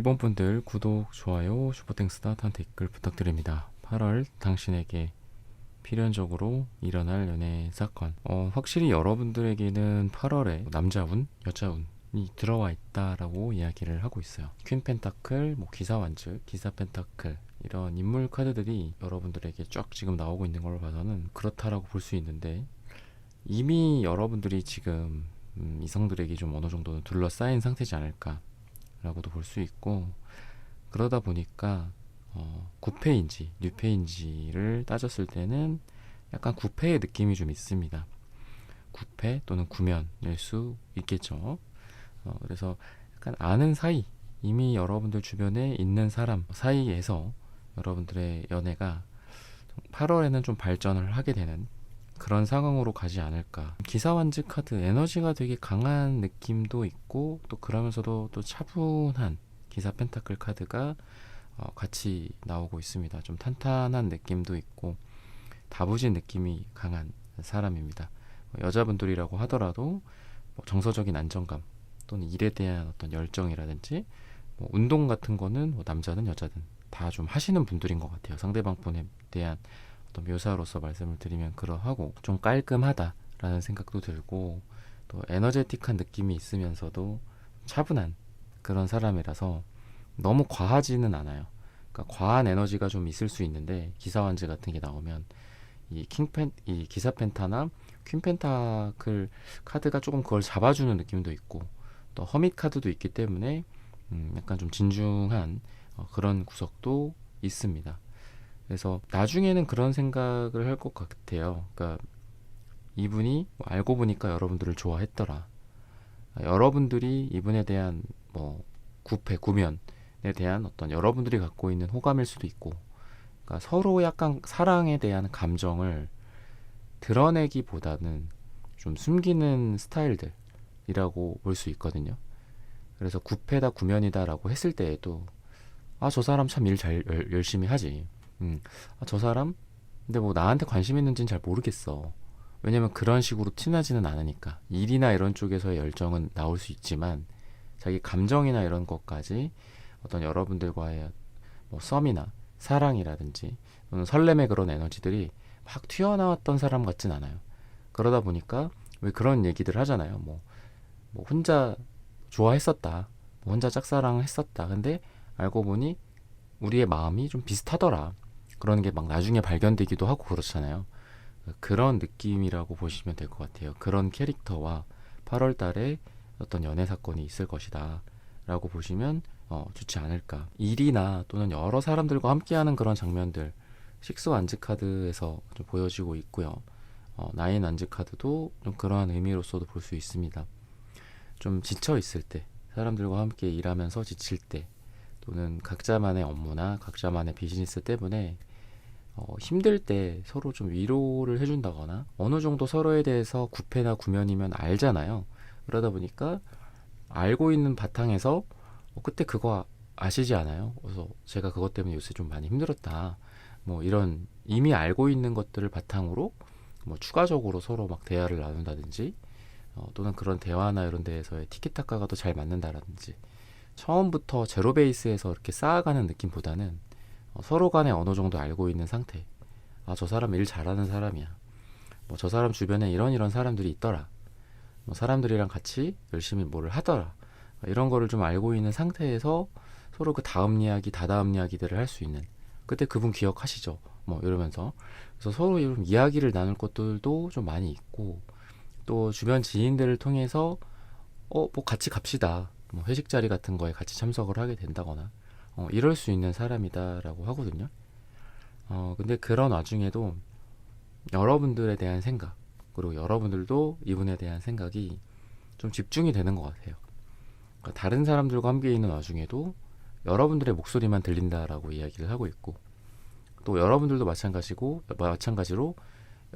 일본 분들 구독, 좋아요, 슈퍼땡스 따뜻한 댓글 부탁드립니다. 8월 당신에게 필연적으로 일어날 연애 사건. 확실히 여러분들에게는 8월에 남자운, 여자운이 들어와 있다라고 이야기를 하고 있어요. 퀸 펜타클, 기사 완즈, 기사 펜타클 이런 인물 카드들이 여러분들에게 쫙 지금 나오고 있는 걸 봐서는 그렇다라고 볼 수 있는데, 이미 여러분들이 지금 이성들에게 좀 어느 정도는 둘러싸인 상태지 않을까라고도 볼 수 있고, 그러다 보니까 구패인지 뉴패인지를 따졌을 때는 약간 구패의 느낌이 좀 있습니다. 구패 또는 구면일 수 있겠죠. 그래서 약간 아는 사이, 이미 여러분들 주변에 있는 사람 사이에서 여러분들의 연애가 8월에는 좀 발전을 하게 되는 그런 상황으로 가지 않을까. 기사완즈 카드 에너지가 되게 강한 느낌도 있고, 또 그러면서도 또 차분한 기사 펜타클 카드가 같이 나오고 있습니다. 좀 탄탄한 느낌도 있고 다부진 느낌이 강한 사람입니다. 여자분들이라고 하더라도 정서적인 안정감 또는 일에 대한 어떤 열정이라든지 운동 같은 거는 남자든 여자든 다 좀 하시는 분들인 것 같아요. 상대방 분에 대한 어떤 묘사로서 말씀을 드리면 그러하고, 좀 깔끔하다라는 생각도 들고, 또 에너제틱한 느낌이 있으면서도 차분한 그런 사람이라서 너무 과하지는 않아요. 그러니까 과한 에너지가 좀 있을 수 있는데, 기사완즈 같은 게 나오면 이 기사 펜타나 퀸 펜타클 카드가 조금 그걸 잡아주는 느낌도 있고, 또 허밋 카드도 있기 때문에 약간 좀 진중한 그런 구석도 있습니다. 그래서 나중에는 그런 생각을 할 것 같아요. 그러니까 이분이 알고 보니까 여러분들을 좋아했더라. 여러분들이 이분에 대한 구패, 구면에 대한 어떤 여러분들이 갖고 있는 호감일 수도 있고, 그러니까 서로 약간 사랑에 대한 감정을 드러내기보다는 좀 숨기는 스타일들이라고 볼 수 있거든요. 그래서 구패다 구면이다라고 했을 때에도 저 사람 참 일 잘 열심히 하지. 저 사람 근데 나한테 관심 있는지는 잘 모르겠어. 왜냐면 그런 식으로 티나지는 않으니까. 일이나 이런 쪽에서의 열정은 나올 수 있지만, 자기 감정이나 이런 것까지 어떤 여러분들과의 썸이나 사랑이라든지 또는 설렘의 그런 에너지들이 막 튀어나왔던 사람 같진 않아요. 그러다 보니까 왜 그런 얘기들 하잖아요. 혼자 좋아했었다, 혼자 짝사랑했었다, 근데 알고 보니 우리의 마음이 좀 비슷하더라, 그런 게 막 나중에 발견되기도 하고 그렇잖아요. 그런 느낌이라고 보시면 될 것 같아요. 그런 캐릭터와 8월 달에 어떤 연애 사건이 있을 것이다 라고 보시면 좋지 않을까. 일이나 또는 여러 사람들과 함께하는 그런 장면들, 식스 완즈 카드에서 좀 보여지고 있고요. 나인 완즈 카드도 좀 그러한 의미로서도 볼 수 있습니다. 좀 지쳐 있을 때, 사람들과 함께 일하면서 지칠 때, 또는 각자만의 업무나 각자만의 비즈니스 때문에 힘들 때 서로 좀 위로를 해준다거나, 어느 정도 서로에 대해서 구패나 구면이면 알잖아요. 그러다 보니까 알고 있는 바탕에서 그때 그거 아시지 않아요? 그래서 제가 그것 때문에 요새 좀 많이 힘들었다, 이런 이미 알고 있는 것들을 바탕으로 추가적으로 서로 막 대화를 나눈다든지, 또는 그런 대화나 이런 데에서의 티키타카가 더 잘 맞는다라든지, 처음부터 제로 베이스에서 이렇게 쌓아가는 느낌보다는 서로 간에 어느 정도 알고 있는 상태. 저 사람 일 잘하는 사람이야, 저 사람 주변에 이런 사람들이 있더라, 사람들이랑 같이 열심히 뭐를 하더라, 이런 거를 좀 알고 있는 상태에서 서로 그 다음 이야기, 다다음 이야기들을 할 수 있는, 그때 그분 기억하시죠? 이러면서, 그래서 서로 이런 이야기를 나눌 것들도 좀 많이 있고, 또 주변 지인들을 통해서 같이 갑시다, 회식 자리 같은 거에 같이 참석을 하게 된다거나 이럴 수 있는 사람이다라고 하거든요. 근데 그런 와중에도 여러분들에 대한 생각, 그리고 여러분들도 이분에 대한 생각이 좀 집중이 되는 것 같아요. 그러니까 다른 사람들과 함께 있는 와중에도 여러분들의 목소리만 들린다라고 이야기를 하고 있고, 또 여러분들도 마찬가지로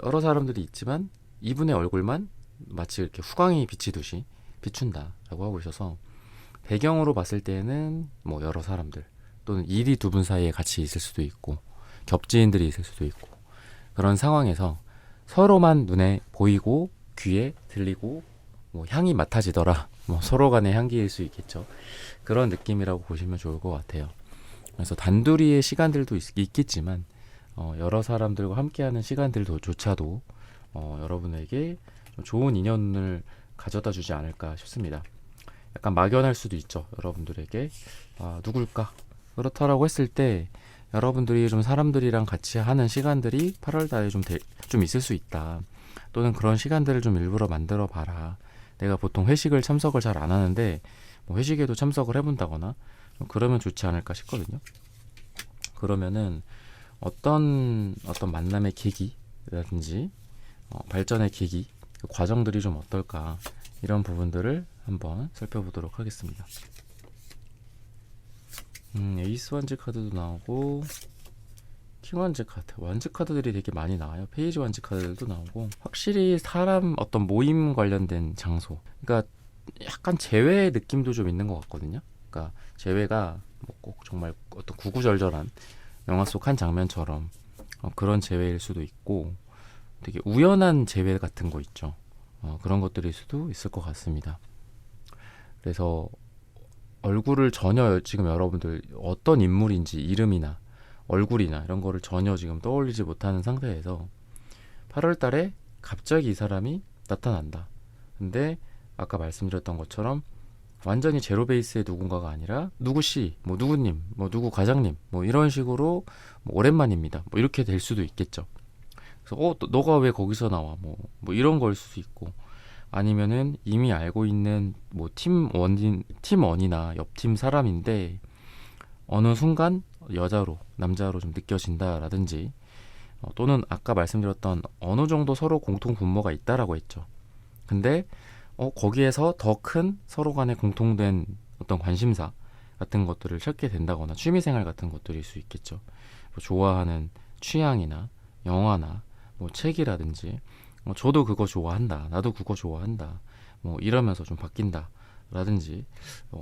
여러 사람들이 있지만 이분의 얼굴만 마치 이렇게 후광이 비치듯이 비춘다라고 하고 있어서, 배경으로 봤을 때는 여러 사람들 또는 일이 두 분 사이에 같이 있을 수도 있고, 겹지인들이 있을 수도 있고, 그런 상황에서 서로만 눈에 보이고 귀에 들리고 향이 맡아지더라 뭐 서로 간의 향기일 수 있겠죠. 그런 느낌이라고 보시면 좋을 것 같아요. 그래서 단둘이의 시간들도 있겠지만 여러 사람들과 함께하는 시간들조차도 여러분에게 좀 좋은 인연을 가져다 주지 않을까 싶습니다. 약간 막연할 수도 있죠. 여러분들에게 누굴까? 그렇다라고 했을 때 여러분들이 좀 사람들이랑 같이 하는 시간들이 8월 달에 좀 있을 수 있다. 또는 그런 시간들을 좀 일부러 만들어 봐라. 내가 보통 회식을 참석을 잘 안 하는데 뭐 회식에도 참석을 해본다거나 그러면 좋지 않을까 싶거든요. 그러면은 어떤 만남의 계기라든지 발전의 계기, 그 과정들이 좀 어떨까, 이런 부분들을 한번 살펴보도록 하겠습니다. 에이스 완즈 카드도 나오고 킹 완즈 카드, 완즈 카드들이 되게 많이 나와요. 페이지 완즈 카드들도 나오고, 확실히 사람 어떤 모임 관련된 장소, 그러니까 약간 재회의 느낌도 좀 있는 것 같거든요. 그러니까 재회가 뭐 꼭 정말 어떤 구구절절한 영화 속 한 장면처럼 그런 재회일 수도 있고, 되게 우연한 재회 같은 거 있죠. 그런 것들일 수도 있을 것 같습니다. 그래서 얼굴을 전혀 지금 여러분들 어떤 인물인지 이름이나 얼굴이나 이런 거를 전혀 지금 떠올리지 못하는 상태에서 8월 달에 갑자기 이 사람이 나타난다. 근데 아까 말씀드렸던 것처럼 완전히 제로 베이스의 누군가가 아니라 누구씨, 뭐 누구님, 뭐 누구 과장님, 뭐 이런 식으로 뭐 오랜만입니다. 뭐 이렇게 될 수도 있겠죠. 그래서 너가 왜 거기서 나와? 뭐 이런 걸 수도 있고, 아니면은 이미 알고 있는 뭐 팀원이나 옆팀 사람인데 어느 순간 여자로, 남자로 좀 느껴진다라든지, 또는 아까 말씀드렸던 어느 정도 서로 공통 분모가 있다라고 했죠. 근데 거기에서 더 큰 서로 간의 공통된 어떤 관심사 같은 것들을 찾게 된다거나 취미생활 같은 것들일 수 있겠죠. 뭐 좋아하는 취향이나 영화나 뭐 책이라든지, 저도 그거 좋아한다, 나도 그거 좋아한다, 뭐 이러면서 좀 바뀐다 라든지,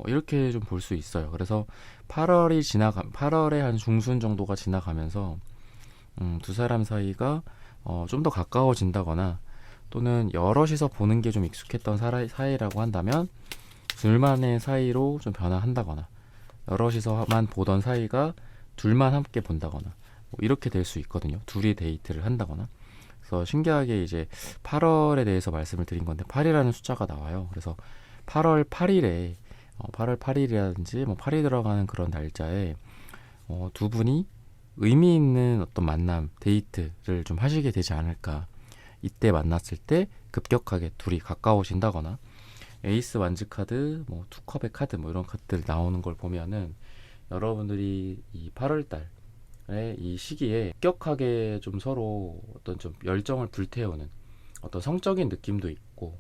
이렇게 좀 볼 수 있어요. 그래서 8월의 한 중순 정도가 지나가면서 두 사람 사이가 좀 더 가까워진다거나, 또는 여럿이서 보는 게 좀 익숙했던 사이라고 한다면 둘만의 사이로 좀 변화한다거나, 여럿이서만 보던 사이가 둘만 함께 본다거나, 뭐 이렇게 될 수 있거든요. 둘이 데이트를 한다거나. 그래서 신기하게 이제 8월에 대해서 말씀을 드린 건데 8이라는 숫자가 나와요. 그래서 8월 8일에 8월 8일이라든지 뭐 8이 들어가는 그런 날짜에 두 분이 의미 있는 어떤 만남, 데이트를 좀 하시게 되지 않을까. 이때 만났을 때 급격하게 둘이 가까워진다거나, 에이스 완즈 카드, 뭐 투컵의 카드, 뭐 이런 카드들 나오는 걸 보면은 여러분들이 이 8월 달에 이 시기에 급격하게 좀 서로 어떤 좀 열정을 불태우는 어떤 성적인 느낌도 있고,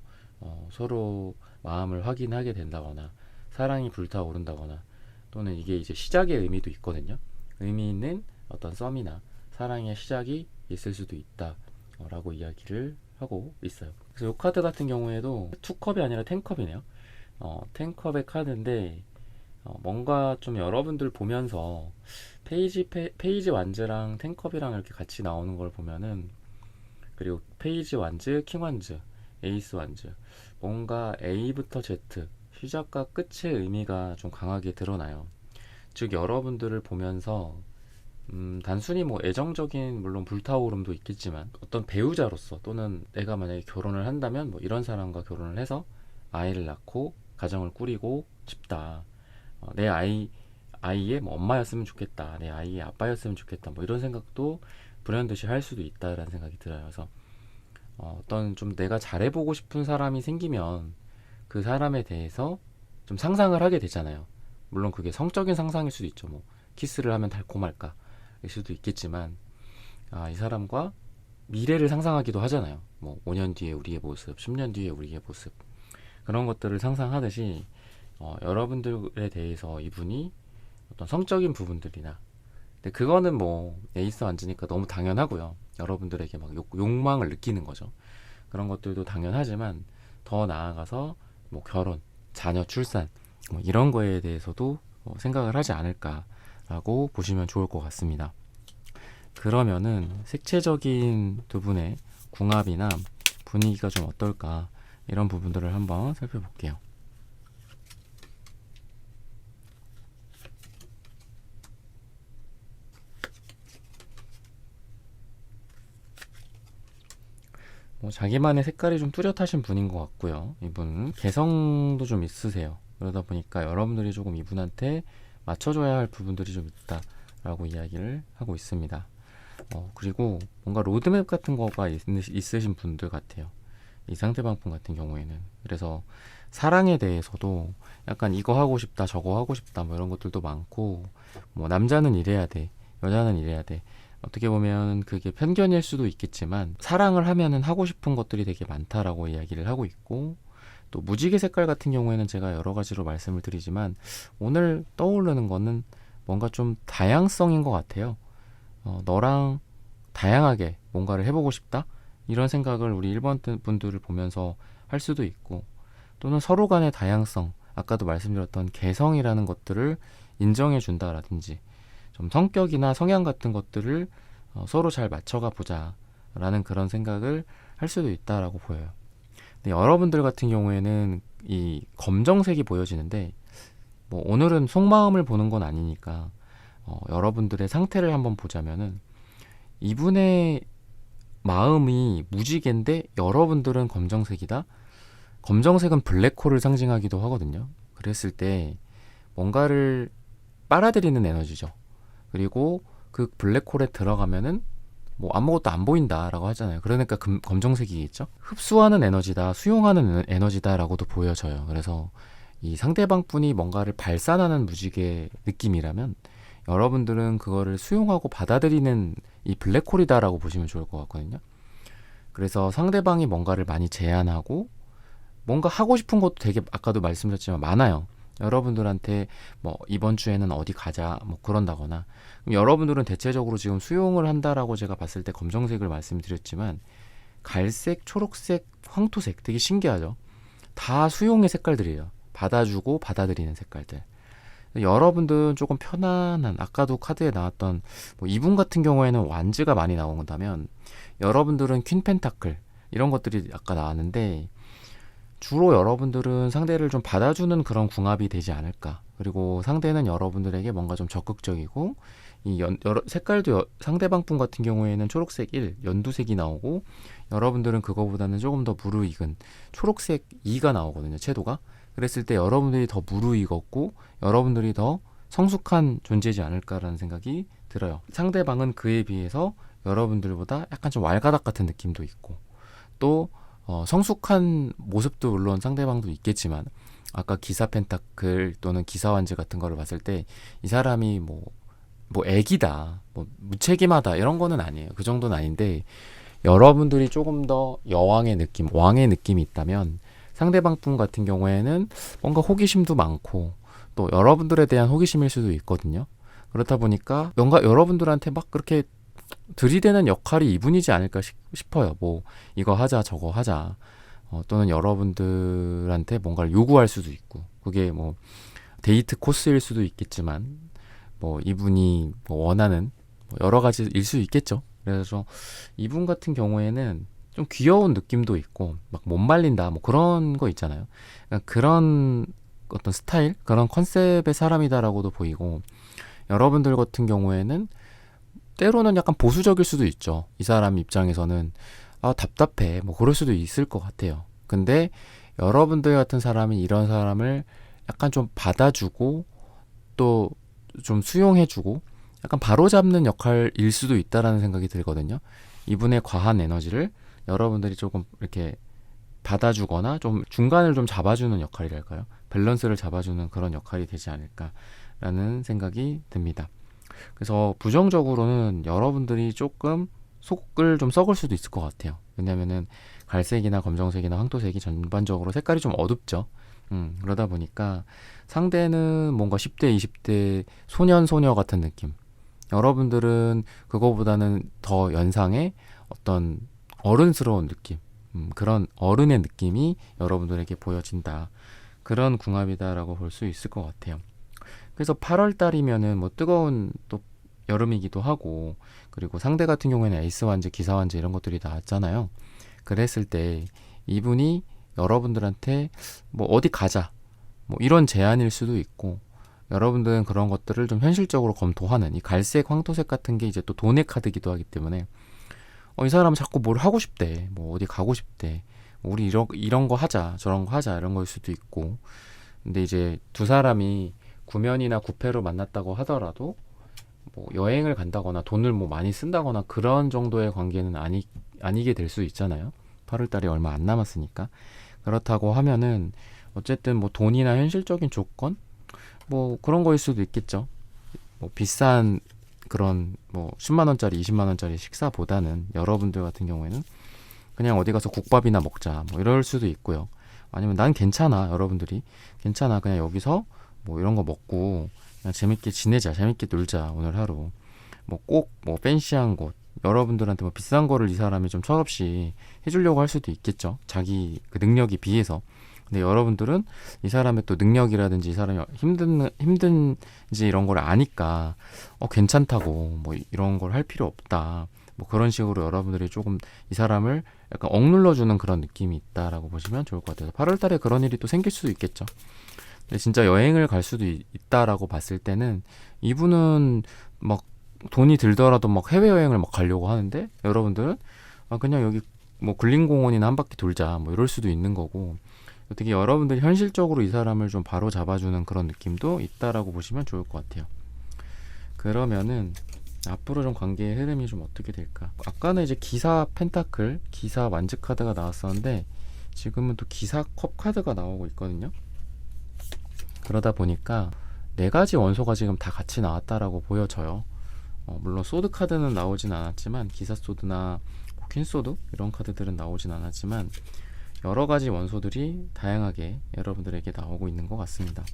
서로 마음을 확인하게 된다거나 사랑이 불타오른다거나, 또는 이게 이제 시작의 의미도 있거든요. 의미 있는 어떤 썸이나 사랑의 시작이 있을 수도 있다 라고 이야기를 하고 있어요. 그래서 이 카드 같은 경우에도 투컵이 아니라 텐컵이네요. 텐컵의 카드인데 뭔가 좀 여러분들 보면서 페이지 완즈랑 텐컵이랑 이렇게 같이 나오는 걸 보면은, 그리고 페이지 완즈, 킹 완즈, 에이스 완즈, 뭔가 A부터 Z, 시작과 끝의 의미가 좀 강하게 드러나요. 즉 여러분들을 보면서 단순히 뭐 애정적인 물론 불타오름도 있겠지만, 어떤 배우자로서, 또는 내가 만약에 결혼을 한다면 뭐 이런 사람과 결혼을 해서 아이를 낳고 가정을 꾸리고 싶다. 내 아이의 뭐 엄마였으면 좋겠다, 내 아이의 아빠였으면 좋겠다, 뭐 이런 생각도 불현듯이 할 수도 있다라는 생각이 들어요. 그래서 어떤 좀 내가 잘해보고 싶은 사람이 생기면 그 사람에 대해서 좀 상상을 하게 되잖아요. 물론 그게 성적인 상상일 수도 있죠. 뭐 키스를 하면 달콤할까 일 수도 있겠지만, 이 사람과 미래를 상상하기도 하잖아요. 뭐 5년 뒤에 우리의 모습, 10년 뒤에 우리의 모습, 그런 것들을 상상하듯이 여러분들에 대해서 이분이 어떤 성적인 부분들이나, 근데 그거는 뭐 에이스 완즈니까 너무 당연하고요. 여러분들에게 막 욕망을 느끼는 거죠. 그런 것들도 당연하지만 더 나아가서 뭐 결혼, 자녀 출산, 뭐 이런 거에 대해서도 생각을 하지 않을까라고 보시면 좋을 것 같습니다. 그러면은 색채적인 두 분의 궁합이나 분위기가 좀 어떨까, 이런 부분들을 한번 살펴볼게요. 뭐 자기만의 색깔이 좀 뚜렷하신 분인 것 같고요. 이분 개성도 좀 있으세요. 그러다 보니까 여러분들이 조금 이분한테 맞춰줘야 할 부분들이 좀 있다라고 이야기를 하고 있습니다. 그리고 뭔가 로드맵 같은 거가 있으신 분들 같아요. 이 상대방 분 같은 경우에는. 그래서 사랑에 대해서도 약간 이거 하고 싶다, 저거 하고 싶다, 뭐 이런 것들도 많고, 뭐 남자는 이래야 돼, 여자는 이래야 돼. 어떻게 보면 그게 편견일 수도 있겠지만, 사랑을 하면은 하고 싶은 것들이 되게 많다라고 이야기를 하고 있고, 또 무지개 색깔 같은 경우에는 제가 여러 가지로 말씀을 드리지만, 오늘 떠오르는 거는 뭔가 좀 다양성인 것 같아요. 너랑 다양하게 뭔가를 해보고 싶다? 이런 생각을 우리 1번 분들을 보면서 할 수도 있고, 또는 서로 간의 다양성, 아까도 말씀드렸던 개성이라는 것들을 인정해 준다라든지, 좀 성격이나 성향 같은 것들을 서로 잘 맞춰가 보자 라는 그런 생각을 할 수도 있다라고 보여요. 근데 여러분들 같은 경우에는 이 검정색이 보여지는데, 뭐 오늘은 속마음을 보는 건 아니니까 여러분들의 상태를 한번 보자면은, 이분의 마음이 무지개인데 여러분들은 검정색이다. 검정색은 블랙홀을 상징하기도 하거든요. 그랬을 때 뭔가를 빨아들이는 에너지죠. 그리고 그 블랙홀에 들어가면은 뭐 아무것도 안 보인다라고 하잖아요. 그러니까 검정색이겠죠. 흡수하는 에너지다, 수용하는 에너지다라고도 보여져요. 그래서 이 상대방 분이 뭔가를 발산하는 무지개 느낌이라면, 여러분들은 그거를 수용하고 받아들이는 이 블랙홀이다라고 보시면 좋을 것 같거든요. 그래서 상대방이 뭔가를 많이 제안하고, 뭔가 하고 싶은 것도 되게 아까도 말씀드렸지만 많아요. 여러분들한테 뭐 이번 주에는 어디 가자 뭐 그런다거나, 그럼 여러분들은 대체적으로 지금 수용을 한다라고 제가 봤을 때 검정색을 말씀드렸지만, 갈색, 초록색, 황토색, 되게 신기하죠. 다 수용의 색깔들이에요. 받아주고 받아들이는 색깔들. 여러분들은 조금 편안한, 아까도 카드에 나왔던 뭐 이분 같은 경우에는 완즈가 많이 나온다면, 여러분들은 퀸 펜타클 이런 것들이 아까 나왔는데, 주로 여러분들은 상대를 좀 받아주는 그런 궁합이 되지 않을까. 그리고 상대는 여러분들에게 뭔가 좀 적극적이고, 색깔도 상대방 분 같은 경우에는 초록색 1, 연두색이 나오고, 여러분들은 그거보다는 조금 더 무르익은 초록색 2가 나오거든요, 채도가. 그랬을 때 여러분들이 더 무르익었고, 여러분들이 더 성숙한 존재이지 않을까라는 생각이 들어요. 상대방은 그에 비해서 여러분들보다 약간 좀 왈가닥 같은 느낌도 있고, 또 성숙한 모습도 물론 상대방도 있겠지만, 아까 기사 펜타클 또는 기사 완즈 같은 거를 봤을 때 이 사람이 뭐 애기다, 뭐 무책임하다 이런 거는 아니에요. 그 정도는 아닌데, 여러분들이 조금 더 여왕의 느낌, 왕의 느낌이 있다면, 상대방 분 같은 경우에는 뭔가 호기심도 많고, 또 여러분들에 대한 호기심일 수도 있거든요. 그렇다 보니까 뭔가 여러분들한테 막 그렇게 들이대는 역할이 이분이지 않을까 싶어요. 뭐 이거 하자 저거 하자, 또는 여러분들한테 뭔가를 요구할 수도 있고, 그게 뭐 데이트 코스일 수도 있겠지만, 뭐 이분이 뭐 원하는 뭐 여러 가지일 수 있겠죠. 그래서 이분 같은 경우에는 좀 귀여운 느낌도 있고, 막 못 말린다 뭐 그런 거 있잖아요. 그러니까 그런 어떤 스타일, 그런 컨셉의 사람이다라고도 보이고, 여러분들 같은 경우에는 때로는 약간 보수적일 수도 있죠. 이 사람 입장에서는 답답해 뭐 그럴 수도 있을 것 같아요. 근데 여러분들 같은 사람이 이런 사람을 약간 좀 받아주고, 또 좀 수용해주고, 약간 바로잡는 역할일 수도 있다라는 생각이 들거든요. 이분의 과한 에너지를 여러분들이 조금 이렇게 받아주거나, 좀 중간을 좀 잡아주는 역할이랄까요? 밸런스를 잡아주는 그런 역할이 되지 않을까라는 생각이 듭니다. 그래서 부정적으로는 여러분들이 조금 속을 좀 썩을 수도 있을 것 같아요. 왜냐면은 갈색이나 검정색이나 황토색이 전반적으로 색깔이 좀 어둡죠. 그러다 보니까 상대는 뭔가 10대, 20대 소년, 소녀 같은 느낌. 여러분들은 그거보다는 더 연상의 어떤 어른스러운 느낌. 그런 어른의 느낌이 여러분들에게 보여진다. 그런 궁합이다라고 볼 수 있을 것 같아요. 그래서 8월 달이면은 뭐 뜨거운 또 여름이기도 하고, 그리고 상대 같은 경우에는 에이스 완즈, 기사 완즈 이런 것들이 나왔잖아요. 그랬을 때 이분이 여러분들한테 뭐 어디 가자 뭐 이런 제안일 수도 있고, 여러분들은 그런 것들을 좀 현실적으로 검토하는, 이 갈색, 황토색 같은 게 이제 또 돈의 카드기도 하기 때문에 이 사람은 자꾸 뭘 하고 싶대. 뭐 어디 가고 싶대. 우리 이런 거 하자, 저런 거 하자, 이런 거일 수도 있고. 근데 이제 두 사람이 구면이나 구패로 만났다고 하더라도 뭐 여행을 간다거나 돈을 뭐 많이 쓴다거나 그런 정도의 관계는 아니게 될 수 있잖아요. 8월 달이 얼마 안 남았으니까. 그렇다고 하면은 어쨌든 뭐 돈이나 현실적인 조건 뭐 그런 거일 수도 있겠죠. 뭐 비싼 그런 뭐 10만 원짜리, 20만 원짜리 식사보다는 여러분들 같은 경우에는 그냥 어디 가서 국밥이나 먹자 뭐 이럴 수도 있고요. 아니면 난 괜찮아, 여러분들이 괜찮아, 그냥 여기서 뭐 이런 거 먹고 그냥 재밌게 지내자, 재밌게 놀자 오늘 하루. 뭐 꼭 뭐 팬시한 곳, 여러분들한테 뭐 비싼 거를 이 사람이 좀 철없이 해주려고 할 수도 있겠죠, 자기 그 능력에 비해서. 근데 여러분들은 이 사람의 또 능력이라든지 이 사람이 힘든지 이런 걸 아니까 괜찮다고, 뭐 이런 걸 할 필요 없다, 뭐 그런 식으로 여러분들이 조금 이 사람을 약간 억눌러주는 그런 느낌이 있다라고 보시면 좋을 것 같아요. 8월 달에 그런 일이 또 생길 수도 있겠죠. 근데 진짜 여행을 갈 수도 있다라고 봤을 때는 이분은 막 돈이 들더라도 막 해외여행을 막 가려고 하는데 여러분들은 그냥 여기 뭐 근린공원이나 한 바퀴 돌자 뭐 이럴 수도 있는 거고, 어떻게 여러분들이 현실적으로 이 사람을 좀 바로 잡아주는 그런 느낌도 있다라고 보시면 좋을 것 같아요. 그러면은 앞으로 좀 관계의 흐름이 좀 어떻게 될까? 아까는 이제 기사 펜타클, 기사 완즈 카드가 나왔었는데 지금은 또 기사 컵 카드가 나오고 있거든요. 그러다 보니까 네 가지 원소가 지금 다 같이 나왔다라고 보여져요. 물론 소드 카드는 나오진 않았지만, 기사 소드나 퀸 소드 이런 카드들은 나오진 않았지만 여러 가지 원소들이 다양하게 여러분들에게 나오고 있는 것 같습니다.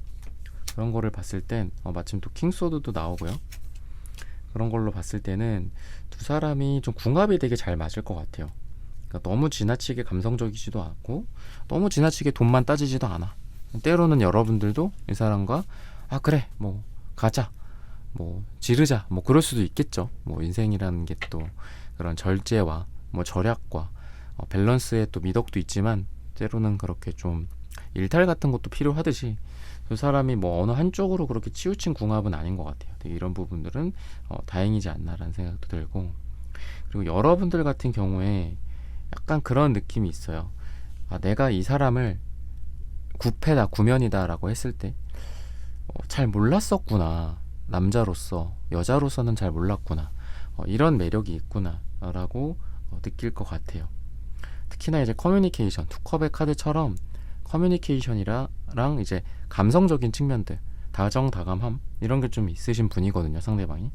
그런 거를 봤을 땐 마침 또 킹 소드도 나오고요. 그런 걸로 봤을 때는 두 사람이 좀 궁합이 되게 잘 맞을 것 같아요. 그러니까 너무 지나치게 감성적이지도 않고 너무 지나치게 돈만 따지지도 않아. 때로는 여러분들도 이 사람과 그래 뭐 가자 뭐 지르자 뭐 그럴 수도 있겠죠. 뭐 인생이라는 게 또 그런 절제와 뭐 절약과 밸런스의 또 미덕도 있지만 때로는 그렇게 좀 일탈 같은 것도 필요하듯이 두 사람이 뭐 어느 한쪽으로 그렇게 치우친 궁합은 아닌 것 같아요. 되게 이런 부분들은 다행이지 않나라는 생각도 들고, 그리고 여러분들 같은 경우에 약간 그런 느낌이 있어요. 내가 이 사람을 구패다 구면이다 라고 했을 때 잘 몰랐었구나, 남자로서 여자로서는 잘 몰랐구나, 이런 매력이 있구나 라고 느낄 것 같아요. 특히나 이제 커뮤니케이션, 투컵의 카드처럼 커뮤니케이션이랑 이제 감성적인 측면들, 다정다감함 이런 게 좀 있으신 분이거든요, 상대방이.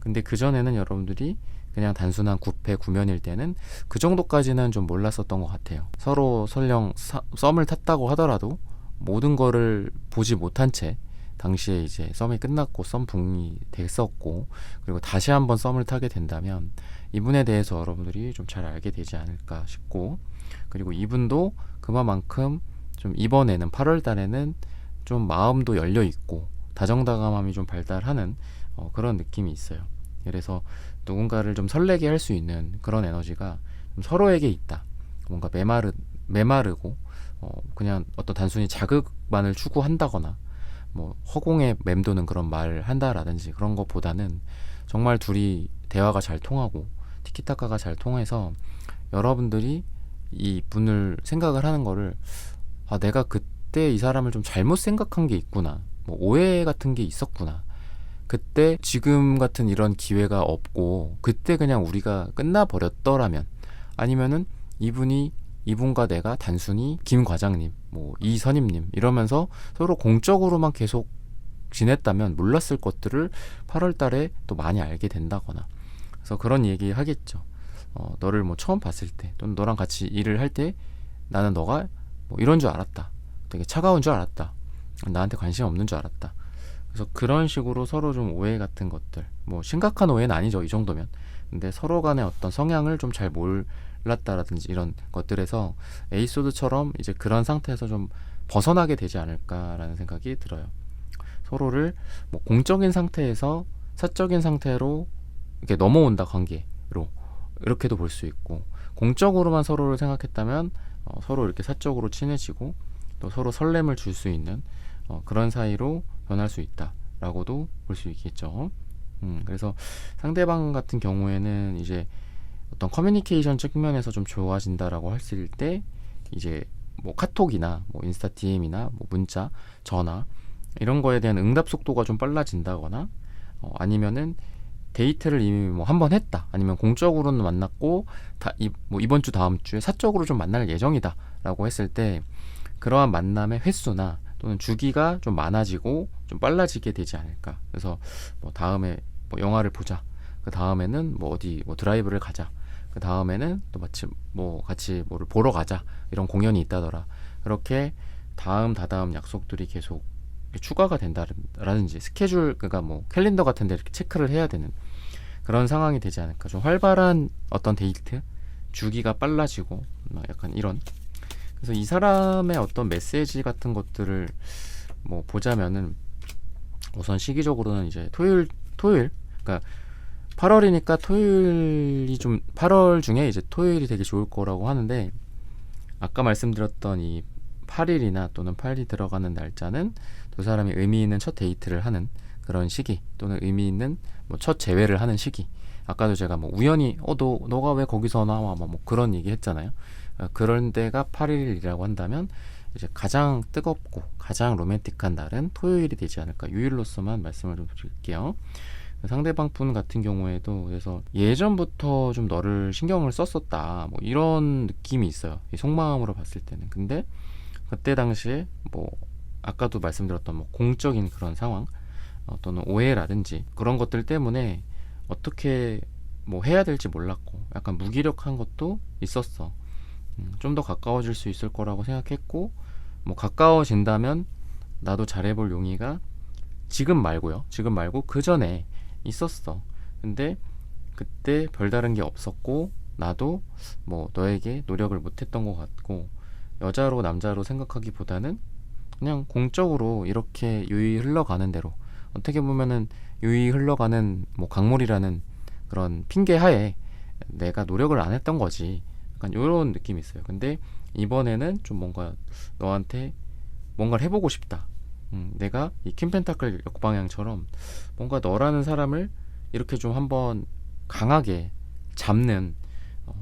근데 그전에는 여러분들이 그냥 단순한 구패 구면일 때는 그 정도까지는 좀 몰랐었던 것 같아요. 서로 설령 썸을 탔다고 하더라도 모든 거를 보지 못한 채 당시에 이제 썸이 끝났고 썸붕이 됐었고, 그리고 다시 한번 썸을 타게 된다면 이분에 대해서 여러분들이 좀 잘 알게 되지 않을까 싶고, 그리고 이분도 그만큼 좀 이번에는 8월 달에는 좀 마음도 열려 있고 다정다감함이 좀 발달하는 그런 느낌이 있어요. 그래서 누군가를 좀 설레게 할 수 있는 그런 에너지가 좀 서로에게 있다. 뭔가 메마르고 그냥 어떤 단순히 자극만을 추구한다거나 뭐 허공에 맴도는 그런 말을 한다라든지 그런 것보다는 정말 둘이 대화가 잘 통하고 티키타카가 잘 통해서 여러분들이 이 분을 생각을 하는 거를 내가 그때 이 사람을 좀 잘못 생각한 게 있구나, 뭐 오해 같은 게 있었구나, 그때 지금 같은 이런 기회가 없고 그때 그냥 우리가 끝나버렸더라면, 아니면은 이분과 내가 단순히 김 과장님, 뭐 이 선임님 이러면서 서로 공적으로만 계속 지냈다면 몰랐을 것들을 8월 달에 또 많이 알게 된다거나, 그래서 그런 얘기 하겠죠. 너를 뭐 처음 봤을 때 또는 너랑 같이 일을 할 때 나는 너가 뭐 이런 줄 알았다, 되게 차가운 줄 알았다, 나한테 관심 없는 줄 알았다. 그래서 그런 식으로 서로 좀 오해 같은 것들, 뭐 심각한 오해는 아니죠, 이 정도면. 근데 서로 간의 어떤 성향을 좀 잘 몰랐다라든지 이런 것들에서 에이소드처럼 이제 그런 상태에서 좀 벗어나게 되지 않을까라는 생각이 들어요. 서로를 뭐 공적인 상태에서 사적인 상태로 이렇게 넘어온다, 관계로, 이렇게도 볼 수 있고, 공적으로만 서로를 생각했다면 서로 이렇게 사적으로 친해지고 또 서로 설렘을 줄 수 있는 그런 사이로 변할 수 있다라고도 볼 수 있겠죠. 그래서 상대방 같은 경우에는 이제 어떤 커뮤니케이션 측면에서 좀 좋아진다라고 했을 때 이제 뭐 카톡이나 뭐 인스타 DM이나 뭐 문자, 전화 이런 거에 대한 응답 속도가 좀 빨라진다거나 아니면은 데이트를 이미 뭐 한 번 했다, 아니면 공적으로는 만났고 뭐 이번 주 다음 주에 사적으로 좀 만날 예정이다라고 했을 때 그러한 만남의 횟수나 또는 주기가 좀 많아지고 좀 빨라지게 되지 않을까. 그래서 뭐 다음에 뭐 영화를 보자, 그 다음에는 뭐 어디 뭐 드라이브를 가자, 그 다음에는 또 마침 뭐 같이 뭐를 보러 가자, 이런 공연이 있다더라. 그렇게 다음 다다음 약속들이 계속 추가가 된다라든지 스케줄, 그러니까 뭐 캘린더 같은 데 이렇게 체크를 해야 되는 그런 상황이 되지 않을까. 좀 활발한 어떤 데이트, 주기가 빨라지고 약간 이런. 그래서 이 사람의 어떤 메시지 같은 것들을 뭐 보자면은 우선 시기적으로는 이제 토요일, 그러니까 8월이니까 토요일이 좀 8월 중에 이제 토요일이 되게 좋을 거라고 하는데, 아까 말씀드렸던 이 8일이나 또는 8일이 들어가는 날짜는 두 사람이 의미 있는 첫 데이트를 하는 그런 시기, 또는 의미 있는 뭐 첫 재회를 하는 시기. 아까도 제가 뭐 우연히 너가 왜 거기서 나와 뭐 그런 얘기 했잖아요. 그런 데가 8일이라고 한다면 이제 가장 뜨겁고 가장 로맨틱한 날은 토요일이 되지 않을까. 요일로서만 말씀을 좀 드릴게요. 상대방 분 같은 경우에도 그래서 예전부터 좀 너를 신경을 썼었다, 뭐 이런 느낌이 있어요, 이 속마음으로 봤을 때는. 근데 그때 당시에 뭐 아까도 말씀드렸던 뭐 공적인 그런 상황, 또는 오해라든지 그런 것들 때문에 어떻게 뭐 해야 될지 몰랐고 약간 무기력한 것도 있었어. 좀 더 가까워질 수 있을 거라고 생각했고, 뭐 가까워진다면 나도 잘해볼 용의가 지금 말고 그 전에 있었어. 근데 그때 별다른 게 없었고 나도 뭐 너에게 노력을 못했던 것 같고, 여자로 남자로 생각하기보다는 그냥 공적으로 이렇게 유이 흘러가는 대로, 어떻게 보면은 유이 흘러가는 뭐 강물이라는 그런 핑계 하에 내가 노력을 안 했던 거지, 약간 이런 느낌이 있어요. 근데 이번에는 좀 뭔가 너한테 뭔가를 해보고 싶다. 내가 이 킴펜타클 역방향처럼 뭔가 너라는 사람을 이렇게 좀 한번 강하게 잡는,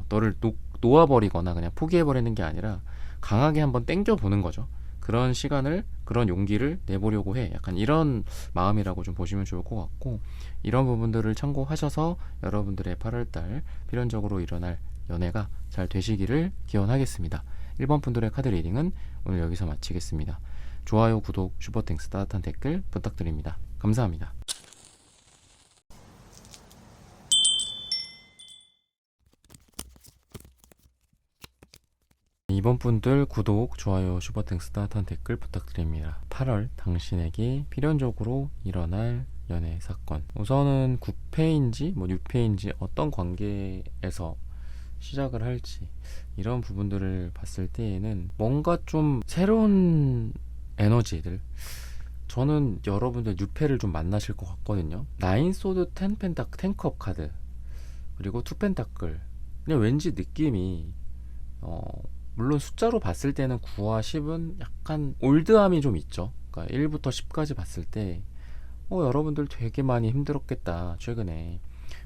너를 놓아버리거나 그냥 포기해버리는 게 아니라 강하게 한번 땡겨보는 거죠. 그런 시간을, 그런 용기를 내보려고 해. 약간 이런 마음이라고 좀 보시면 좋을 것 같고, 이런 부분들을 참고하셔서 여러분들의 8월달 필연적으로 일어날 연애가 잘 되시기를 기원하겠습니다. 1번 분들의 카드 리딩은 오늘 여기서 마치겠습니다. 좋아요, 구독, 슈퍼땡스, 따뜻한 댓글 부탁드립니다. 감사합니다. 이번 분들 구독, 좋아요, 슈퍼땡스, 따뜻한 댓글 부탁드립니다. 8월 당신에게 필연적으로 일어날 연애 사건. 우선은 9패인지 뭐 6패인지 어떤 관계에서 시작을 할지, 이런 부분들을 봤을 때에는 뭔가 좀 새로운 에너지들, 저는 여러분들 6패를 좀 만나실 것 같거든요. 9소드 10컵 카드, 그리고 2펜타클. 그냥 왠지 느낌이 물론 숫자로 봤을 때는 9와 10은 약간 올드함이 좀 있죠. 그러니까 1부터 10까지 봤을 때 여러분들 되게 많이 힘들었겠다, 최근에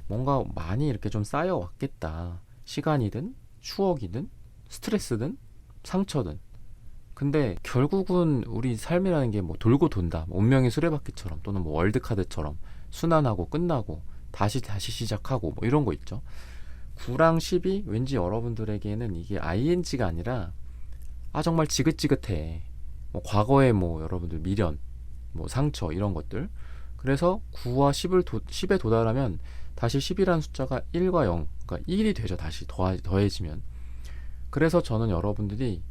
뭔가 많이 이렇게 좀 쌓여왔겠다, 시간이든 추억이든 스트레스든 상처든. 근데 결국은 우리 삶이라는 게 뭐 돌고 돈다, 뭐 운명의 수레바퀴처럼, 또는 뭐 월드카드처럼 순환하고 끝나고 다시 시작하고 뭐 이런 거 있죠. 9랑 10이 왠지 여러분들에게는 이게 ing가 아니라 정말 지긋지긋해. 뭐 과거에 뭐 여러분들 미련, 뭐 상처, 이런 것들. 그래서 9와 10에 도달하면 다시 10이라는 숫자가 1과 0, 그러니까 1이 되죠. 다시 더해지면. 그래서 저는 여러분들이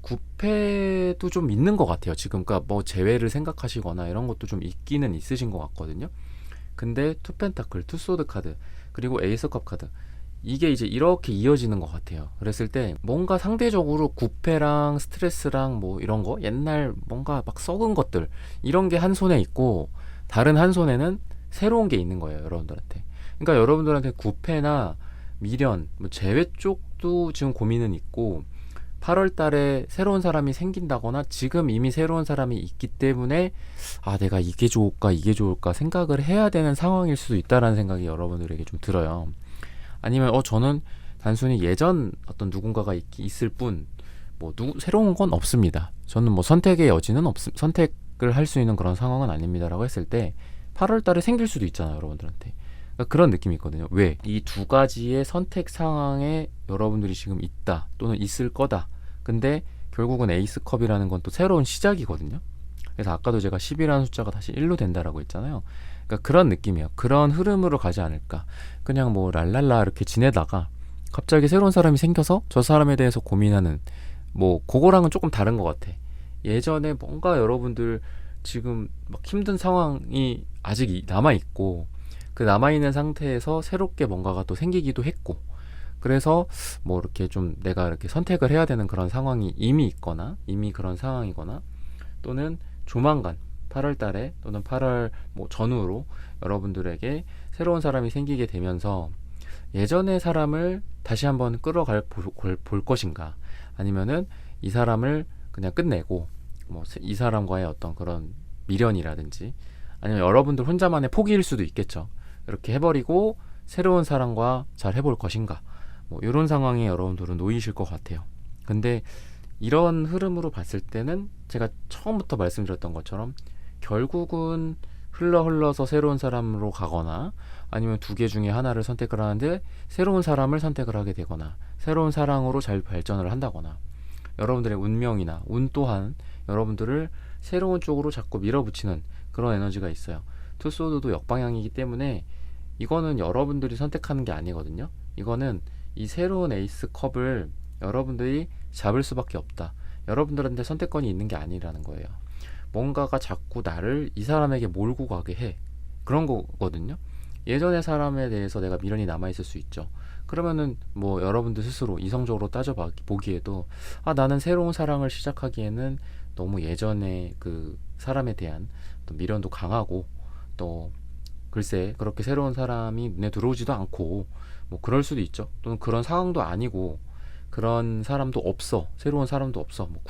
9패도 좀 있는 것 같아요, 지금. 그러니까 뭐 재회를 생각하시거나 이런 것도 좀 있기는 있으신 것 같거든요. 근데 투펜타클, 투소드 카드, 그리고 에이스컵 카드, 이게 이제 이렇게 이어지는 것 같아요. 그랬을 때 뭔가 상대적으로 9패랑 스트레스랑 뭐 이런 거, 옛날 뭔가 막 썩은 것들, 이런 게 한 손에 있고 다른 한 손에는 새로운 게 있는 거예요, 여러분들한테. 그러니까 여러분들한테 9패나 미련, 뭐 재회 쪽도 지금 고민은 있고, 8월 달에 새로운 사람이 생긴다거나 지금 이미 새로운 사람이 있기 때문에 내가 이게 좋을까 생각을 해야 되는 상황일 수도 있다라는 생각이 여러분들에게 좀 들어요. 아니면 저는 단순히 예전 어떤 누군가가 있을 뿐 뭐 새로운 건 없습니다. 저는 뭐 선택의 여지는 선택을 할 수 있는 그런 상황은 아닙니다라고 했을 때 8월 달에 생길 수도 있잖아요, 여러분들한테. 그러니까 그런 느낌이 있거든요. 왜? 이 두 가지의 선택 상황에 여러분들이 지금 있다 또는 있을 거다. 근데 결국은 에이스컵이라는 건 또 새로운 시작이거든요. 그래서 아까도 제가 10이라는 숫자가 다시 1로 된다라고 했잖아요. 그러니까 그런 느낌이에요. 그런 흐름으로 가지 않을까. 그냥 뭐 랄랄라 이렇게 지내다가 갑자기 새로운 사람이 생겨서 저 사람에 대해서 고민하는, 뭐 그거랑은 조금 다른 것 같아. 예전에 뭔가 여러분들 지금 막 힘든 상황이 아직 남아있고, 그 남아있는 상태에서 새롭게 뭔가가 또 생기기도 했고, 그래서 뭐 이렇게 좀 내가 이렇게 선택을 해야 되는 그런 상황이 이미 있거나, 이미 그런 상황이거나, 또는 조만간 8월 달에 또는 8월 뭐 전후로 여러분들에게 새로운 사람이 생기게 되면서 예전의 사람을 다시 한번 볼 것인가, 아니면은 이 사람을 그냥 끝내고 뭐 이 사람과의 어떤 그런 미련이라든지, 아니면 여러분들 혼자만의 포기일 수도 있겠죠. 이렇게 해버리고 새로운 사람과 잘 해볼 것인가, 뭐 이런 상황에 여러분들은 놓이실 것 같아요. 근데 이런 흐름으로 봤을 때는 제가 처음부터 말씀드렸던 것처럼 결국은 흘러서 새로운 사람으로 가거나, 아니면 두 개 중에 하나를 선택을 하는데 새로운 사람을 선택을 하게 되거나, 새로운 사랑으로 잘 발전을 한다거나, 여러분들의 운명이나 운 또한 여러분들을 새로운 쪽으로 자꾸 밀어붙이는 그런 에너지가 있어요. 투소드도 역방향이기 때문에 이거는 여러분들이 선택하는 게 아니거든요. 이거는 이 새로운 에이스 컵을 여러분들이 잡을 수밖에 없다. 여러분들한테 선택권이 있는 게 아니라는 거예요. 뭔가가 자꾸 나를 이 사람에게 몰고 가게 해. 그런 거거든요. 예전의 사람에 대해서 내가 미련이 남아있을 수 있죠. 그러면은 뭐 여러분들 스스로 이성적으로 따져보기에도 나는 새로운 사랑을 시작하기에는 너무 예전에 그 사람에 대한 또 미련도 강하고, 또 글쎄 그렇게 새로운 사람이 눈에 들어오지도 않고, 뭐 그럴 수도 있죠. 또는 그런 상황도 아니고, 그런 사람도 없어, 새로운 사람도 없어, 뭐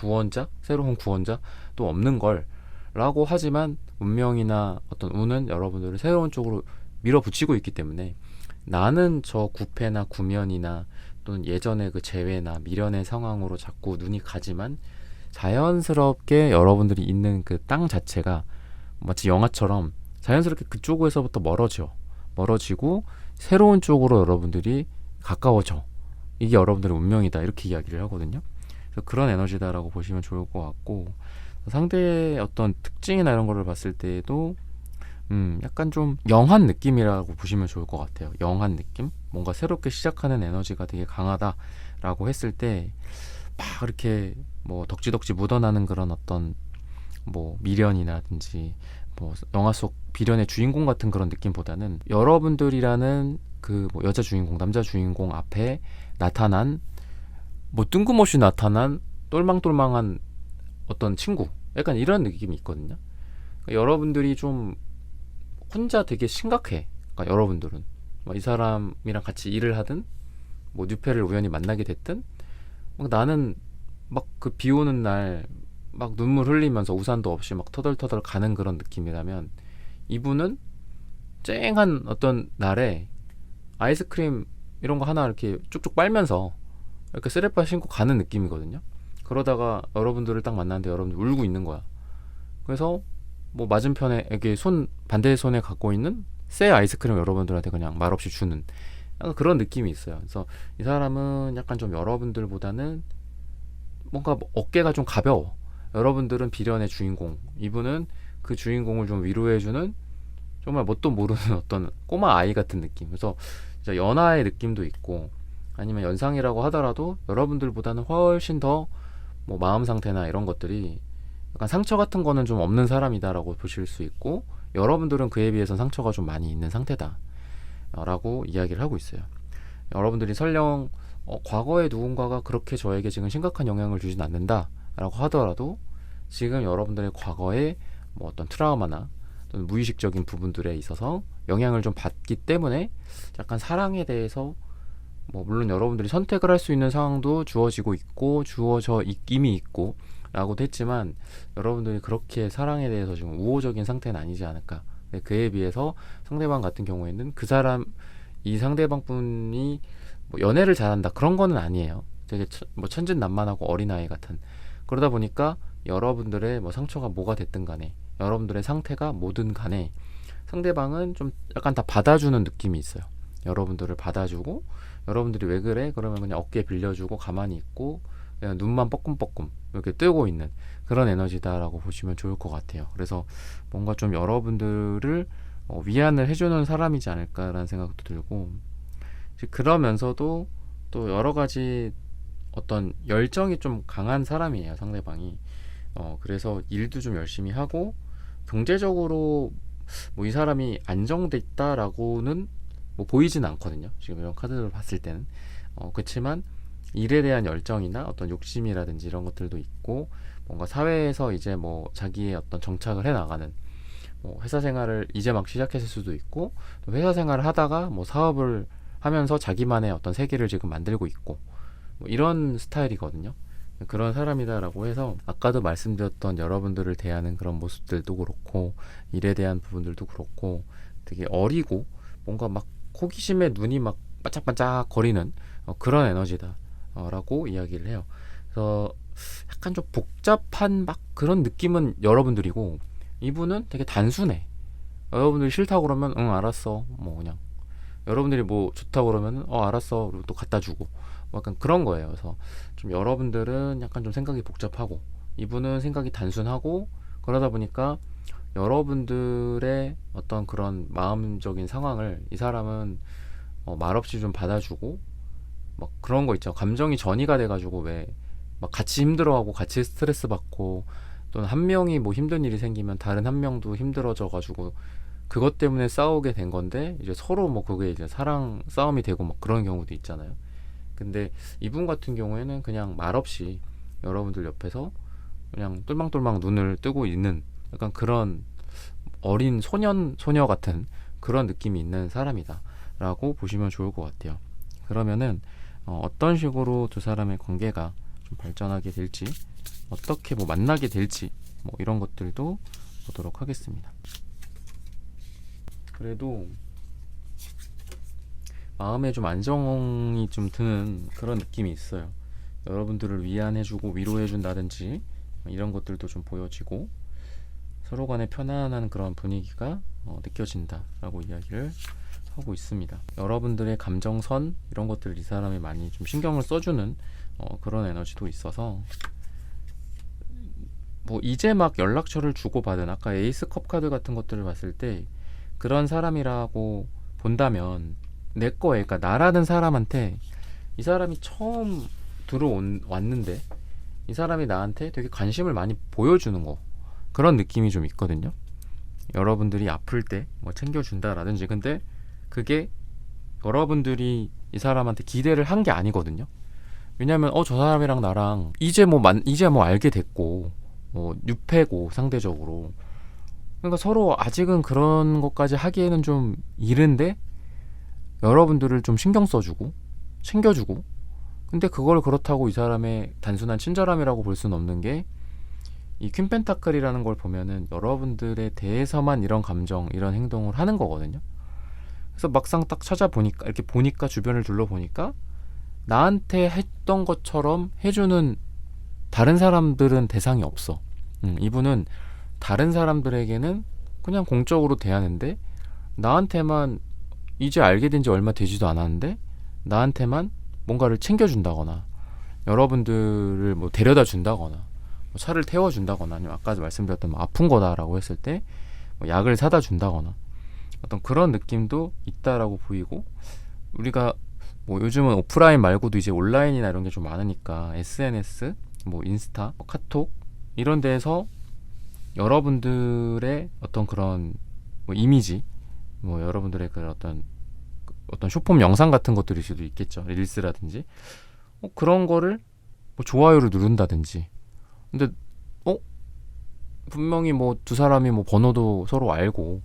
새로운 구원자 또 없는 걸 라고 하지만, 운명이나 어떤 운은 여러분들을 새로운 쪽으로 밀어붙이고 있기 때문에, 나는 저 구패나 구면이나 또는 예전의 그 재회나 미련의 상황으로 자꾸 눈이 가지만, 자연스럽게 여러분들이 있는 그 땅 자체가 마치 영화처럼 자연스럽게 그쪽에서부터 멀어지고 새로운 쪽으로 여러분들이 가까워져. 이게 여러분들의 운명이다, 이렇게 이야기를 하거든요. 그래서 그런 에너지다라고 보시면 좋을 것 같고, 상대의 어떤 특징이나 이런 거를 봤을 때에도 약간 좀 영한 느낌이라고 보시면 좋을 것 같아요. 영한 느낌? 뭔가 새롭게 시작하는 에너지가 되게 강하다라고 했을 때, 막 이렇게 뭐 덕지덕지 묻어나는 그런 어떤 뭐 미련이라든지, 뭐 영화 속 비련의 주인공 같은 그런 느낌보다는, 여러분들이라는 그 뭐 여자 주인공, 남자 주인공 앞에 나타난, 뭐 뜬금없이 나타난 똘망똘망한 어떤 친구, 약간 이런 느낌이 있거든요. 그러니까 여러분들이 좀 혼자 되게 심각해. 그러니까 여러분들은 이 사람이랑 같이 일을 하든, 뭐 뉴페를 우연히 만나게 됐든, 나는 막 그 비 오는 날 막 눈물 흘리면서 우산도 없이 막 터덜터덜 가는 그런 느낌이라면, 이분은 쨍한 어떤 날에 아이스크림 이런 거 하나 이렇게 쭉쭉 빨면서 이렇게 쓰레빠 신고 가는 느낌이거든요. 그러다가 여러분들을 딱 만났는데 여러분들 울고 있는 거야. 그래서 뭐 맞은편에 이렇게 반대 손에 갖고 있는 새 아이스크림 여러분들한테 그냥 말없이 주는, 약간 그런 느낌이 있어요. 그래서 이 사람은 약간 좀 여러분들보다는 뭔가 어깨가 좀 가벼워. 여러분들은 비련의 주인공, 이분은 그 주인공을 좀 위로해주는 정말 뭣도 모르는 어떤 꼬마 아이 같은 느낌. 그래서 진짜 연하의 느낌도 있고, 아니면 연상이라고 하더라도 여러분들보다는 훨씬 더 뭐 마음 상태나 이런 것들이 약간 상처 같은 거는 좀 없는 사람이다라고 보실 수 있고, 여러분들은 그에 비해서 상처가 좀 많이 있는 상태다 라고 이야기를 하고 있어요. 여러분들이 설령 과거에 누군가가 그렇게 저에게 지금 심각한 영향을 주진 않는다 라고 하더라도, 지금 여러분들의 과거에 뭐 어떤 트라우마나 또는 무의식적인 부분들에 있어서 영향을 좀 받기 때문에, 약간 사랑에 대해서 뭐 물론 여러분들이 선택을 할 수 있는 상황도 주어지고 있고 이미 있고 라고도 했지만, 여러분들이 그렇게 사랑에 대해서 지금 우호적인 상태는 아니지 않을까. 그에 비해서 상대방 같은 경우에는 그 사람이 이 상대방 분이 뭐 연애를 잘한다 그런 거는 아니에요. 되게 뭐 천진난만하고 어린아이 같은. 그러다 보니까 여러분들의 뭐 상처가 뭐가 됐든 간에, 여러분들의 상태가 뭐든 간에 상대방은 좀 약간 다 받아주는 느낌이 있어요. 여러분들을 받아주고, 여러분들이 왜 그래? 그러면 그냥 어깨 빌려주고 가만히 있고 그냥 눈만 뻐끔뻐끔 이렇게 뜨고 있는 그런 에너지다라고 보시면 좋을 것 같아요. 그래서 뭔가 좀 여러분들을 위안을 해주는 사람이지 않을까라는 생각도 들고, 그러면서도 또 여러 가지 어떤 열정이 좀 강한 사람이에요, 상대방이. 그래서 일도 좀 열심히 하고, 경제적으로 뭐 이 사람이 안정돼 있다라고는 뭐 보이진 않거든요, 지금 이런 카드를 봤을 때는. 그렇지만 일에 대한 열정이나 어떤 욕심이라든지 이런 것들도 있고, 뭔가 사회에서 이제 뭐 자기의 어떤 정착을 해 나가는, 뭐 회사 생활을 이제 막 시작했을 수도 있고, 또 회사 생활을 하다가 뭐 사업을 하면서 자기만의 어떤 세계를 지금 만들고 있고, 뭐 이런 스타일이거든요. 그런 사람이다라고 해서 아까도 말씀드렸던 여러분들을 대하는 그런 모습들도 그렇고, 일에 대한 부분들도 그렇고, 되게 어리고 뭔가 막 호기심에 눈이 막 반짝반짝 거리는 그런 에너지다 라고 이야기를 해요. 그래서 약간 좀 복잡한 막 그런 느낌은 여러분들이고, 이분은 되게 단순해. 여러분들이 싫다고 그러면 응 알았어, 뭐 그냥 여러분들이 뭐 좋다고 그러면 알았어, 그리고 또 갖다 주고, 뭐 약간 그런 거예요. 그래서 좀 여러분들은 약간 좀 생각이 복잡하고, 이분은 생각이 단순하고, 그러다 보니까 여러분들의 어떤 그런 마음적인 상황을 이 사람은 말없이 좀 받아주고, 막 그런 거 있죠. 감정이 전이가 돼가지고 왜 막 같이 힘들어하고 같이 스트레스 받고, 또는 한 명이 뭐 힘든 일이 생기면 다른 한 명도 힘들어져가지고 그것 때문에 싸우게 된 건데, 이제 서로 뭐 그게 이제 사랑 싸움이 되고 막 그런 경우도 있잖아요. 근데 이분 같은 경우에는 그냥 말없이 여러분들 옆에서 그냥 똘망똘망 눈을 뜨고 있는 약간 그런 어린 소녀 같은 그런 느낌이 있는 사람이다 라고 보시면 좋을 것 같아요. 그러면은 어떤 식으로 두 사람의 관계가 좀 발전하게 될지, 어떻게 뭐 만나게 될지, 뭐 이런 것들도 보도록 하겠습니다. 그래도 마음에 좀 안정이 좀 드는 그런 느낌이 있어요. 여러분들을 위안해주고 위로해준다든지 이런 것들도 좀 보여지고, 서로 간에 편안한 그런 분위기가 느껴진다라고 이야기를 하고 있습니다. 여러분들의 감정선 이런 것들 이 사람이 많이 좀 신경을 써주는 그런 에너지도 있어서, 뭐 이제 막 연락처를 주고받은 아까 에이스 컵 카드 같은 것들을 봤을 때 그런 사람이라고 본다면, 내 거에, 그러니까 나라는 사람한테 이 사람이 처음 왔는데 이 사람이 나한테 되게 관심을 많이 보여주는 거, 그런 느낌이 좀 있거든요. 여러분들이 아플 때 뭐 챙겨준다라든지. 근데 그게 여러분들이 이 사람한테 기대를 한 게 아니거든요. 왜냐면 저 사람이랑 나랑 이제 뭐 알게 됐고, 뉴페고 상대적으로, 그러니까 서로 아직은 그런 것까지 하기에는 좀 이른데 여러분들을 좀 신경 써주고 챙겨주고, 근데 그걸 그렇다고 이 사람의 단순한 친절함이라고 볼 수는 없는 게, 이 퀸 펜타클이라는 걸 보면은 여러분들에 대해서만 이런 감정, 이런 행동을 하는 거거든요. 그래서 막상 딱 찾아보니까, 이렇게 보니까, 주변을 둘러보니까 나한테 했던 것처럼 해주는 다른 사람들은 대상이 없어. 이분은 다른 사람들에게는 그냥 공적으로 대하는데, 나한테만 이제 알게 된 지 얼마 되지도 않았는데 나한테만 뭔가를 챙겨준다거나, 여러분들을 뭐 데려다 준다거나, 뭐 차를 태워준다거나, 아니면 아까 말씀드렸던 뭐 아픈 거다라고 했을 때 뭐 약을 사다 준다거나, 어떤 그런 느낌도 있다라고 보이고, 우리가 뭐 요즘은 오프라인 말고도 이제 온라인이나 이런 게 좀 많으니까 SNS, 뭐 인스타, 뭐 카톡 이런 데에서 여러분들의 어떤 그런 뭐 이미지, 뭐 여러분들의 그 어떤 쇼폼 영상 같은 것들일 수도 있겠죠. 릴스라든지 그런 거를 뭐 좋아요를 누른다든지. 근데 분명히 뭐 두 사람이 뭐 번호도 서로 알고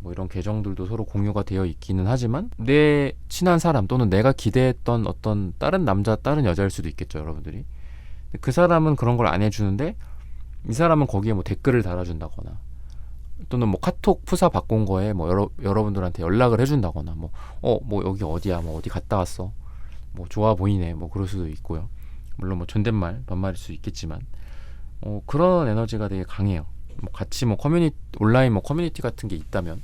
뭐 이런 계정들도 서로 공유가 되어 있기는 하지만, 내 친한 사람 또는 내가 기대했던 어떤 다른 남자, 다른 여자일 수도 있겠죠, 여러분들이. 그 사람은 그런 걸 안 해주는데 이 사람은 거기에 뭐 댓글을 달아준다거나, 또는 뭐 카톡 푸사 바꾼 거에 뭐 여러분들한테 연락을 해준다거나 뭐 여기 어디야, 뭐 어디 갔다 왔어, 뭐 좋아 보이네, 뭐 그럴 수도 있고요. 물론 뭐 존댓말 반말일 수 있겠지만 그런 에너지가 되게 강해요. 뭐 같이 뭐 온라인 뭐 커뮤니티 같은 게 있다면,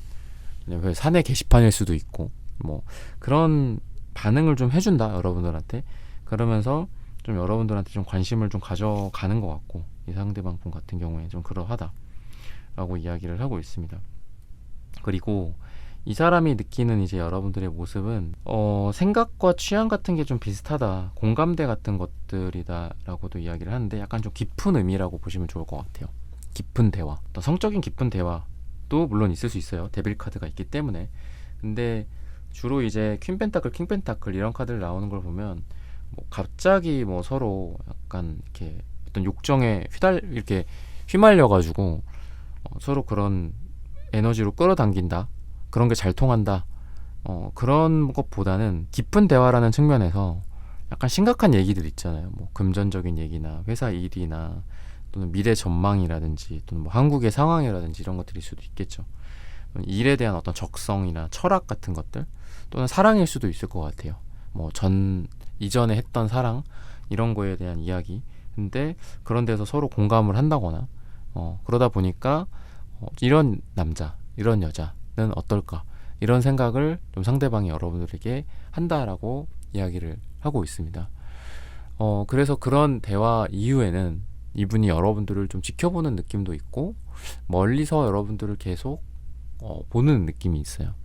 왜 사내 게시판일 수도 있고, 뭐 그런 반응을 좀 해준다 여러분들한테. 그러면서 좀 여러분들한테 좀 관심을 좀 가져가는 것 같고, 이 상대방 분 같은 경우에 좀 그러하다라고 이야기를 하고 있습니다. 그리고 이 사람이 느끼는 이제 여러분들의 모습은 생각과 취향 같은 게 좀 비슷하다, 공감대 같은 것들이다라고도 이야기를 하는데, 약간 좀 깊은 의미라고 보시면 좋을 것 같아요. 깊은 대화, 또 성적인 깊은 대화도 물론 있을 수 있어요. 데빌 카드가 있기 때문에. 근데 주로 이제 퀸 펜타클, 킹 펜타클 이런 카드를 나오는 걸 보면, 뭐 갑자기 뭐 서로 약간 이렇게 어떤 욕정에 이렇게 휘말려가지고 서로 그런 에너지로 끌어당긴다, 그런 게 잘 통한다, 그런 것보다는 깊은 대화라는 측면에서 약간 심각한 얘기들 있잖아요. 뭐 금전적인 얘기나 회사 일이나 또는 미래 전망이라든지 또는 뭐 한국의 상황이라든지 이런 것들일 수도 있겠죠. 일에 대한 어떤 적성이나 철학 같은 것들, 또는 사랑일 수도 있을 것 같아요. 뭐 이전에 했던 사랑, 이런 거에 대한 이야기. 근데 그런 데서 서로 공감을 한다거나 그러다 보니까 이런 남자, 이런 여자는 어떨까, 이런 생각을 좀 상대방이 여러분들에게 한다라고 이야기를 하고 있습니다. 그래서 그런 대화 이후에는 이분이 여러분들을 좀 지켜보는 느낌도 있고, 멀리서 여러분들을 계속 보는 느낌이 있어요.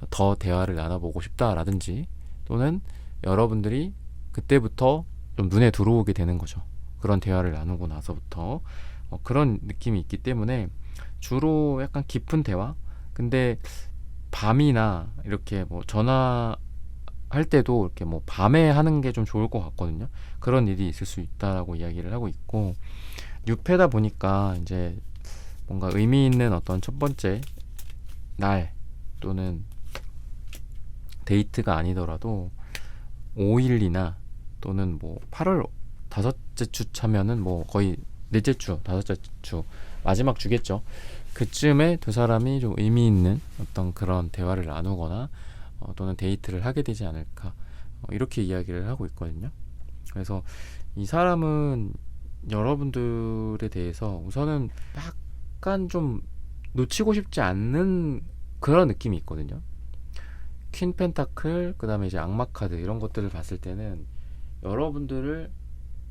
더 대화를 나눠보고 싶다라든지, 또는 여러분들이 그때부터 좀 눈에 들어오게 되는 거죠. 그런 대화를 나누고 나서부터 그런 느낌이 있기 때문에 주로 약간 깊은 대화. 근데 밤이나 이렇게 뭐 전화할 때도 이렇게 뭐 밤에 하는 게 좀 좋을 것 같거든요. 그런 일이 있을 수 있다라고 이야기를 하고 있고, 뉴페다 보니까 이제 뭔가 의미 있는 어떤 첫 번째 날 또는 데이트가 아니더라도 5일이나 또는 뭐 8월 다섯째 주 차면은 뭐 거의 넷째 주, 다섯째 주, 마지막 주겠죠. 그쯤에 두 사람이 좀 의미 있는 어떤 그런 대화를 나누거나 또는 데이트를 하게 되지 않을까, 이렇게 이야기를 하고 있거든요. 그래서 이 사람은 여러분들에 대해서 우선은 약간 좀 놓치고 싶지 않는 그런 느낌이 있거든요. 퀸 펜타클, 그 다음에 이제 악마 카드, 이런 것들을 봤을 때는 여러분들을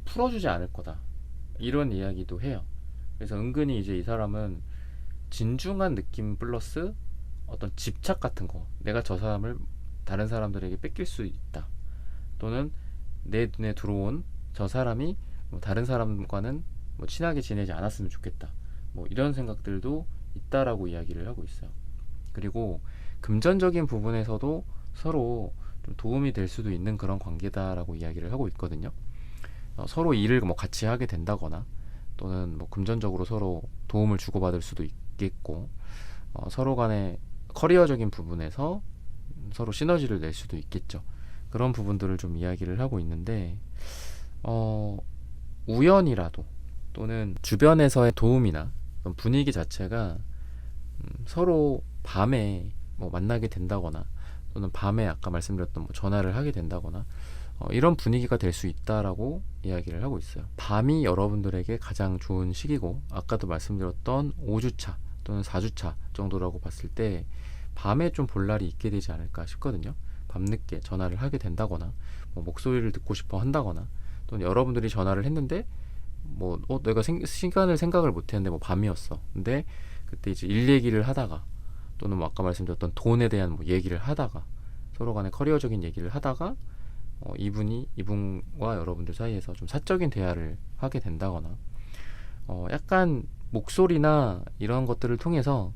풀어주지 않을 거다, 이런 이야기도 해요. 그래서 은근히 이제 이 사람은 진중한 느낌 플러스 어떤 집착 같은 거, 내가 저 사람을 다른 사람들에게 뺏길 수 있다, 또는 내 눈에 들어온 저 사람이 뭐 다른 사람과는 뭐 친하게 지내지 않았으면 좋겠다, 뭐 이런 생각들도 있다라고 이야기를 하고 있어요. 그리고 금전적인 부분에서도 서로 좀 도움이 될 수도 있는 그런 관계다라고 이야기를 하고 있거든요. 서로 일을 뭐 같이 하게 된다거나, 또는 뭐 금전적으로 서로 도움을 주고받을 수도 있겠고, 서로 간의 커리어적인 부분에서 서로 시너지를 낼 수도 있겠죠. 그런 부분들을 좀 이야기를 하고 있는데, 우연이라도 또는 주변에서의 도움이나 분위기 자체가 서로 밤에 뭐 만나게 된다거나, 또는 밤에 아까 말씀드렸던 뭐 전화를 하게 된다거나, 이런 분위기가 될 수 있다라고 이야기를 하고 있어요. 밤이 여러분들에게 가장 좋은 시기고, 아까도 말씀드렸던 5주차 또는 4주차 정도라고 봤을 때 밤에 좀 볼 날이 있게 되지 않을까 싶거든요. 밤늦게 전화를 하게 된다거나, 뭐 목소리를 듣고 싶어 한다거나, 또는 여러분들이 전화를 했는데 뭐 내가 시간을 생각을 못했는데 뭐 밤이었어. 근데 그때 이제 일 얘기를 하다가, 또는 뭐 아까 말씀드렸던 돈에 대한 뭐 얘기를 하다가, 서로 간에 커리어적인 얘기를 하다가 이분과 여러분들 사이에서 좀 사적인 대화를 하게 된다거나, 약간 목소리나 이런 것들을 통해서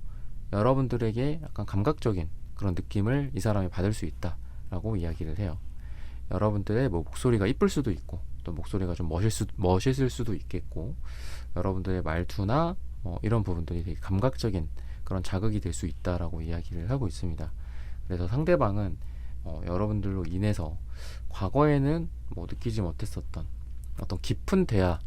여러분들에게 약간 감각적인 그런 느낌을 이 사람이 받을 수 있다라고 이야기를 해요. 여러분들의 뭐 목소리가 이쁠 수도 있고, 또 목소리가 좀 멋있을 수도 있겠고, 여러분들의 말투나 이런 부분들이 되게 감각적인 그런 자극이 될 수 있다라고 이야기를 하고 있습니다. 그래서 상대방은 여러분들로 인해서 과거에는 뭐 느끼지 못했었던 어떤 깊은 대화,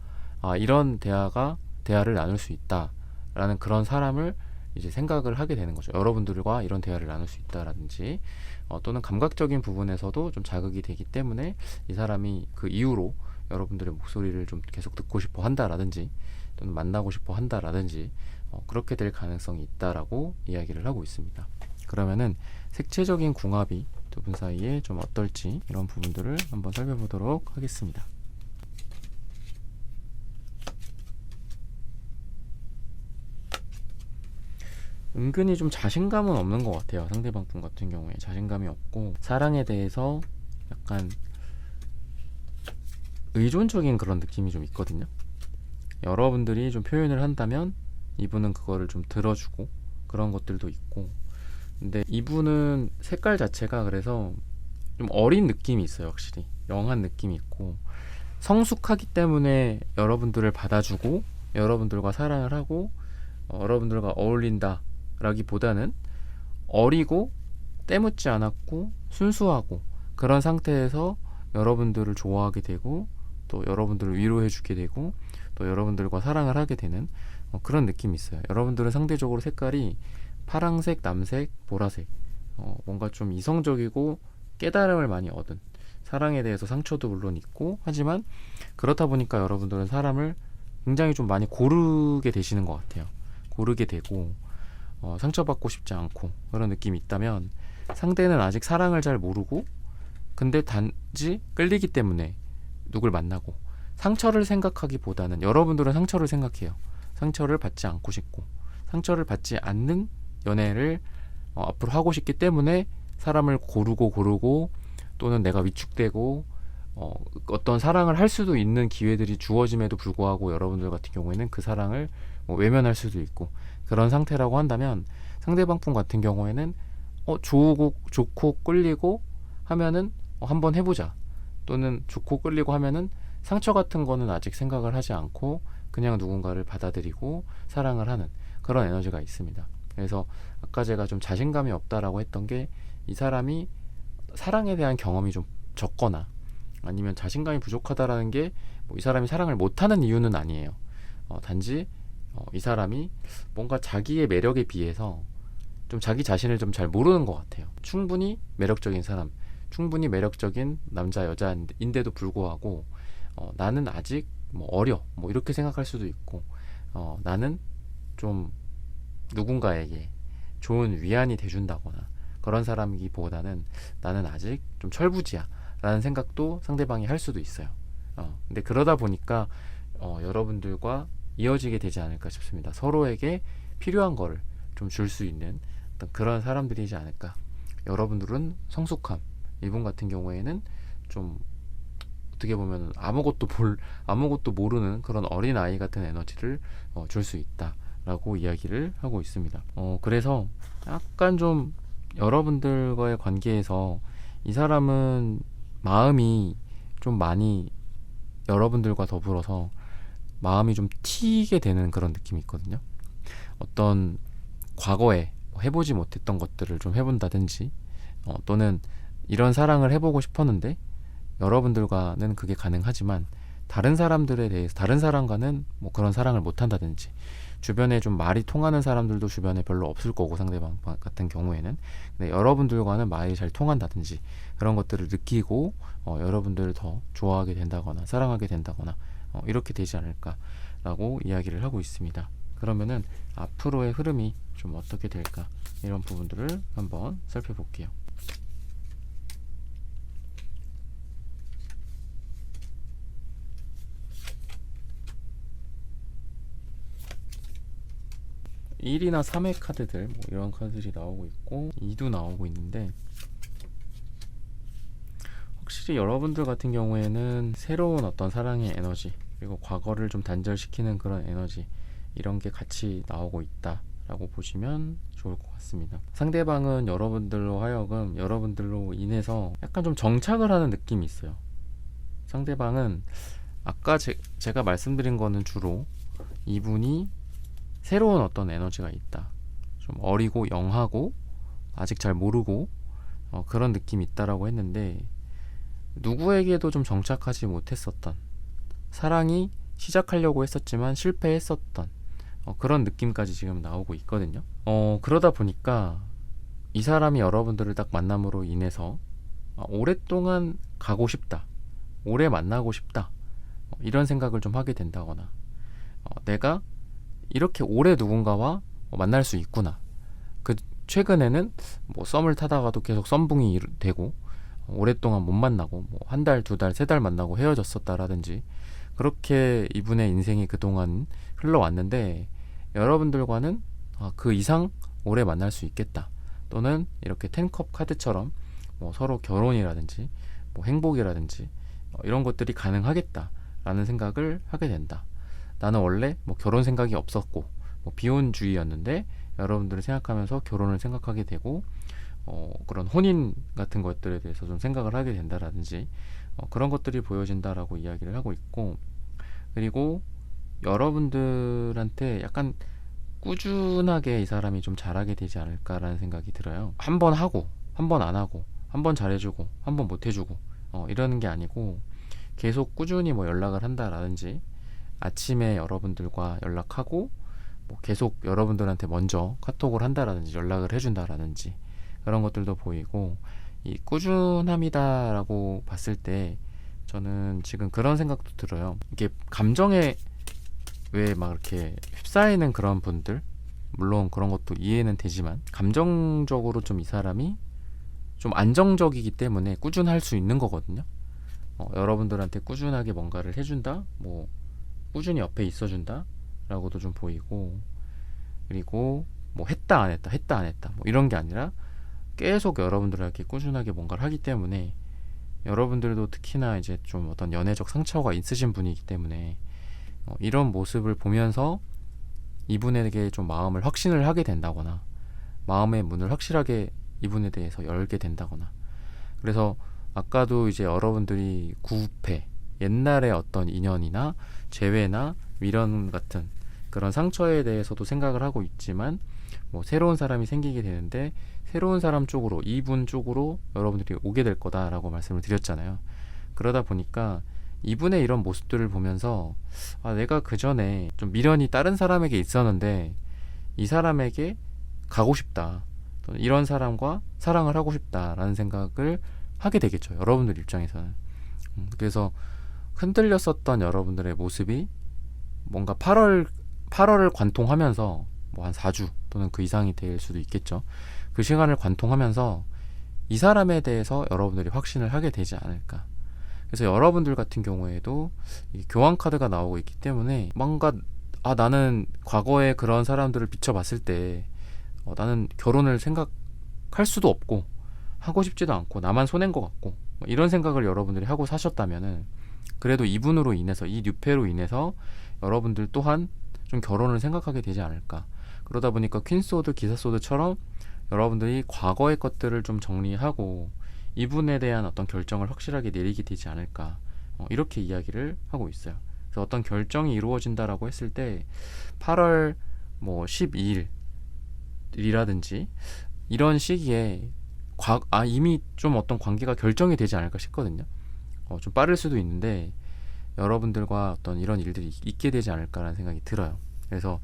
이런 대화를 나눌 수 있다라는 그런 사람을 이제 생각을 하게 되는 거죠. 여러분들과 이런 대화를 나눌 수 있다라든지 또는 감각적인 부분에서도 좀 자극이 되기 때문에 이 사람이 그 이후로 여러분들의 목소리를 좀 계속 듣고 싶어 한다라든지 또는 만나고 싶어 한다라든지 그렇게 될 가능성이 있다라고 이야기를 하고 있습니다. 그러면은 색채적인 궁합이 두 분 사이에 좀 어떨지 이런 부분들을 한번 살펴보도록 하겠습니다. 은근히 좀 자신감은 없는 것 같아요. 상대방 분 같은 경우에 자신감이 없고 사랑에 대해서 약간 의존적인 그런 느낌이 좀 있거든요. 여러분들이 좀 표현을 한다면 이분은 그거를 좀 들어주고 그런 것들도 있고, 근데 이분은 색깔 자체가 그래서 좀 어린 느낌이 있어요. 확실히 영한 느낌이 있고 성숙하기 때문에 여러분들을 받아주고 여러분들과 사랑을 하고 여러분들과 어울린다 라기보다는 어리고 때묻지 않았고 순수하고 그런 상태에서 여러분들을 좋아하게 되고 또 여러분들을 위로해 주게 되고 또 여러분들과 사랑을 하게 되는 그런 느낌이 있어요. 여러분들은 상대적으로 색깔이 파랑색, 남색, 보라색, 뭔가 좀 이성적이고 깨달음을 많이 얻은, 사랑에 대해서 상처도 물론 있고 하지만 그렇다 보니까 여러분들은 사람을 굉장히 좀 많이 고르게 되시는 것 같아요. 고르게 되고 상처받고 싶지 않고 그런 느낌이 있다면 상대는 아직 사랑을 잘 모르고 근데 단지 끌리기 때문에 누굴 만나고, 상처를 생각하기보다는 여러분들은 상처를 생각해요. 상처를 받지 않고 싶고 상처를 받지 않는 연애를 앞으로 하고 싶기 때문에 사람을 고르고 또는 내가 위축되고 어떤 사랑을 할 수도 있는 기회들이 주어짐에도 불구하고 여러분들 같은 경우에는 그 사랑을 외면할 수도 있고 그런 상태라고 한다면, 상대방 분 같은 경우에는 좋고 끌리고 하면은 한번 해보자, 또는 좋고 끌리고 하면은 상처 같은 거는 아직 생각을 하지 않고 그냥 누군가를 받아들이고 사랑을 하는 그런 에너지가 있습니다. 그래서 아까 제가 좀 자신감이 없다라고 했던 게 이 사람이 사랑에 대한 경험이 좀 적거나 아니면 자신감이 부족하다라는 게 이 사람이 사랑을 못하는 이유는 아니에요. 단지 이 사람이 뭔가 자기의 매력에 비해서 좀 자기 자신을 좀 잘 모르는 것 같아요. 충분히 매력적인 사람, 충분히 매력적인 남자 여자인데도 불구하고 나는 아직 어려 이렇게 생각할 수도 있고 나는 좀 누군가에게 좋은 위안이 돼준다거나 그런 사람이기보다는 나는 아직 좀 철부지야 라는 생각도 상대방이 할 수도 있어요. 근데 그러다 보니까 여러분들과 이어지게 되지 않을까 싶습니다. 서로에게 필요한 거를 좀 줄 수 있는 어떤 그런 사람들이지 않을까. 여러분들은 성숙함, 이분 같은 경우에는 좀 어떻게 보면 아무것도 모르는 그런 어린 아이 같은 에너지를 줄 수 있다라고 이야기를 하고 있습니다. 그래서 약간 좀 여러분들과의 관계에서 이 사람은 마음이 좀 많이 여러분들과 더불어서 마음이 좀 튀게 되는 그런 느낌이 있거든요. 어떤 과거에 해보지 못했던 것들을 좀 해본다든지 또는 이런 사랑을 해보고 싶었는데 여러분들과는 그게 가능하지만 다른 사람들에 대해서 다른 사람과는 그런 사랑을 못한다든지, 주변에 좀 말이 통하는 사람들도 주변에 별로 없을 거고 상대방 같은 경우에는, 근데 여러분들과는 말이 잘 통한다든지 그런 것들을 느끼고 여러분들을 더 좋아하게 된다거나 사랑하게 된다거나 이렇게 되지 않을까라고 이야기를 하고 있습니다. 그러면은 앞으로의 흐름이 좀 어떻게 될까, 이런 부분들을 한번 살펴볼게요. (1이나) (3의) 카드들 이런 카드들이 나오고 있고 2도 나오고 있는데, 확실히 여러분들 같은 경우에는 새로운 어떤 사랑의 에너지 그리고 과거를 좀 단절시키는 그런 에너지, 이런 게 같이 나오고 있다라고 보시면 좋을 것 같습니다. 상대방은 여러분들로 하여금 여러분들로 인해서 약간 좀 정착을 하는 느낌이 있어요. 상대방은 아까 제가 말씀드린 거는 주로 이분이 새로운 어떤 에너지가 있다, 좀 어리고 영하고 아직 잘 모르고 그런 느낌이 있다라고 했는데, 누구에게도 좀 정착하지 못했었던, 사랑이 시작하려고 했었지만 실패했었던 그런 느낌까지 지금 나오고 있거든요. 그러다 보니까 이 사람이 여러분들을 딱 만남으로 인해서 오랫동안 가고 싶다, 오래 만나고 싶다, 이런 생각을 좀 하게 된다거나, 내가 이렇게 오래 누군가와 만날 수 있구나. 그 최근에는 뭐 썸을 타다가도 계속 썸붕이 되고, 오랫동안 못 만나고 뭐 한 달, 두 달, 세 달 만나고 헤어졌었다라든지, 그렇게 이분의 인생이 그동안 흘러왔는데, 여러분들과는 그 이상 오래 만날 수 있겠다, 또는 이렇게 텐컵 카드처럼 뭐 서로 결혼이라든지 뭐 행복이라든지 이런 것들이 가능하겠다라는 생각을 하게 된다. 나는 원래 뭐 결혼 생각이 없었고 뭐 비혼주의였는데, 여러분들을 생각하면서 결혼을 생각하게 되고, 그런 혼인 같은 것들에 대해서 좀 생각을 하게 된다라든지, 그런 것들이 보여진다라고 이야기를 하고 있고, 그리고 여러분들한테 약간 꾸준하게 이 사람이 좀 잘하게 되지 않을까라는 생각이 들어요. 한 번 하고 한 번 안 하고, 한 번 잘해주고 한 번 못해주고 이러는 게 아니고, 계속 꾸준히 뭐 연락을 한다라든지, 아침에 여러분들과 연락하고 뭐 계속 여러분들한테 먼저 카톡을 한다라든지 연락을 해준다라든지, 그런 것들도 보이고, 이 꾸준함이다라고 봤을 때 저는 지금 그런 생각도 들어요. 이게 감정에 왜 막 이렇게 휩싸이는 그런 분들, 물론 그런 것도 이해는 되지만, 감정적으로 좀 이 사람이 좀 안정적이기 때문에 꾸준할 수 있는 거거든요. 여러분들한테 꾸준하게 뭔가를 해준다, 뭐 꾸준히 옆에 있어준다 라고도 좀 보이고, 그리고 뭐 했다 안 했다, 했다 안 했다, 뭐 이런 게 아니라 계속 여러분들에게 꾸준하게 뭔가를 하기 때문에, 여러분들도 특히나 이제 좀 어떤 연애적 상처가 있으신 분이기 때문에, 이런 모습을 보면서 이분에게 좀 마음을 확신을 하게 된다거나, 마음의 문을 확실하게 이분에 대해서 열게 된다거나. 그래서 아까도 이제 여러분들이 구패, 옛날의 어떤 인연이나 재회나 미련 같은 그런 상처에 대해서도 생각을 하고 있지만, 뭐 새로운 사람이 생기게 되는데, 새로운 사람 쪽으로, 이분 쪽으로 여러분들이 오게 될 거다라고 말씀을 드렸잖아요. 그러다 보니까 이분의 이런 모습들을 보면서, 내가 그 전에 좀 미련이 다른 사람에게 있었는데 이 사람에게 가고 싶다, 또는 이런 사람과 사랑을 하고 싶다라는 생각을 하게 되겠죠, 여러분들 입장에서는. 그래서 흔들렸었던 여러분들의 모습이 뭔가 8월을 관통하면서, 뭐 한 4주 또는 그 이상이 될 수도 있겠죠. 그 시간을 관통하면서 이 사람에 대해서 여러분들이 확신을 하게 되지 않을까. 그래서 여러분들 같은 경우에도 이 교환 카드가 나오고 있기 때문에, 뭔가 나는 과거에 그런 사람들을 비춰봤을 때 나는 결혼을 생각할 수도 없고 하고 싶지도 않고 나만 손해인 것 같고, 뭐 이런 생각을 여러분들이 하고 사셨다면은, 그래도 이분으로 인해서, 이 뉴페로 인해서 여러분들 또한 좀 결혼을 생각하게 되지 않을까. 그러다 보니까 퀸소드, 기사소드처럼 여러분들이 과거의 것들을 좀 정리하고 이분에 대한 어떤 결정을 확실하게 내리게 되지 않을까, 이렇게 이야기를 하고 있어요. 그래서 어떤 결정이 이루어진다라고 했을 때 8월 뭐 12일이라든지 이런 시기에 이미 좀 어떤 관계가 결정이 되지 않을까 싶거든요. 좀 빠를 수도 있는데 여러분들과 어떤 이런 일들이 있게 되지 않을까라는 생각이 들어요. 그래서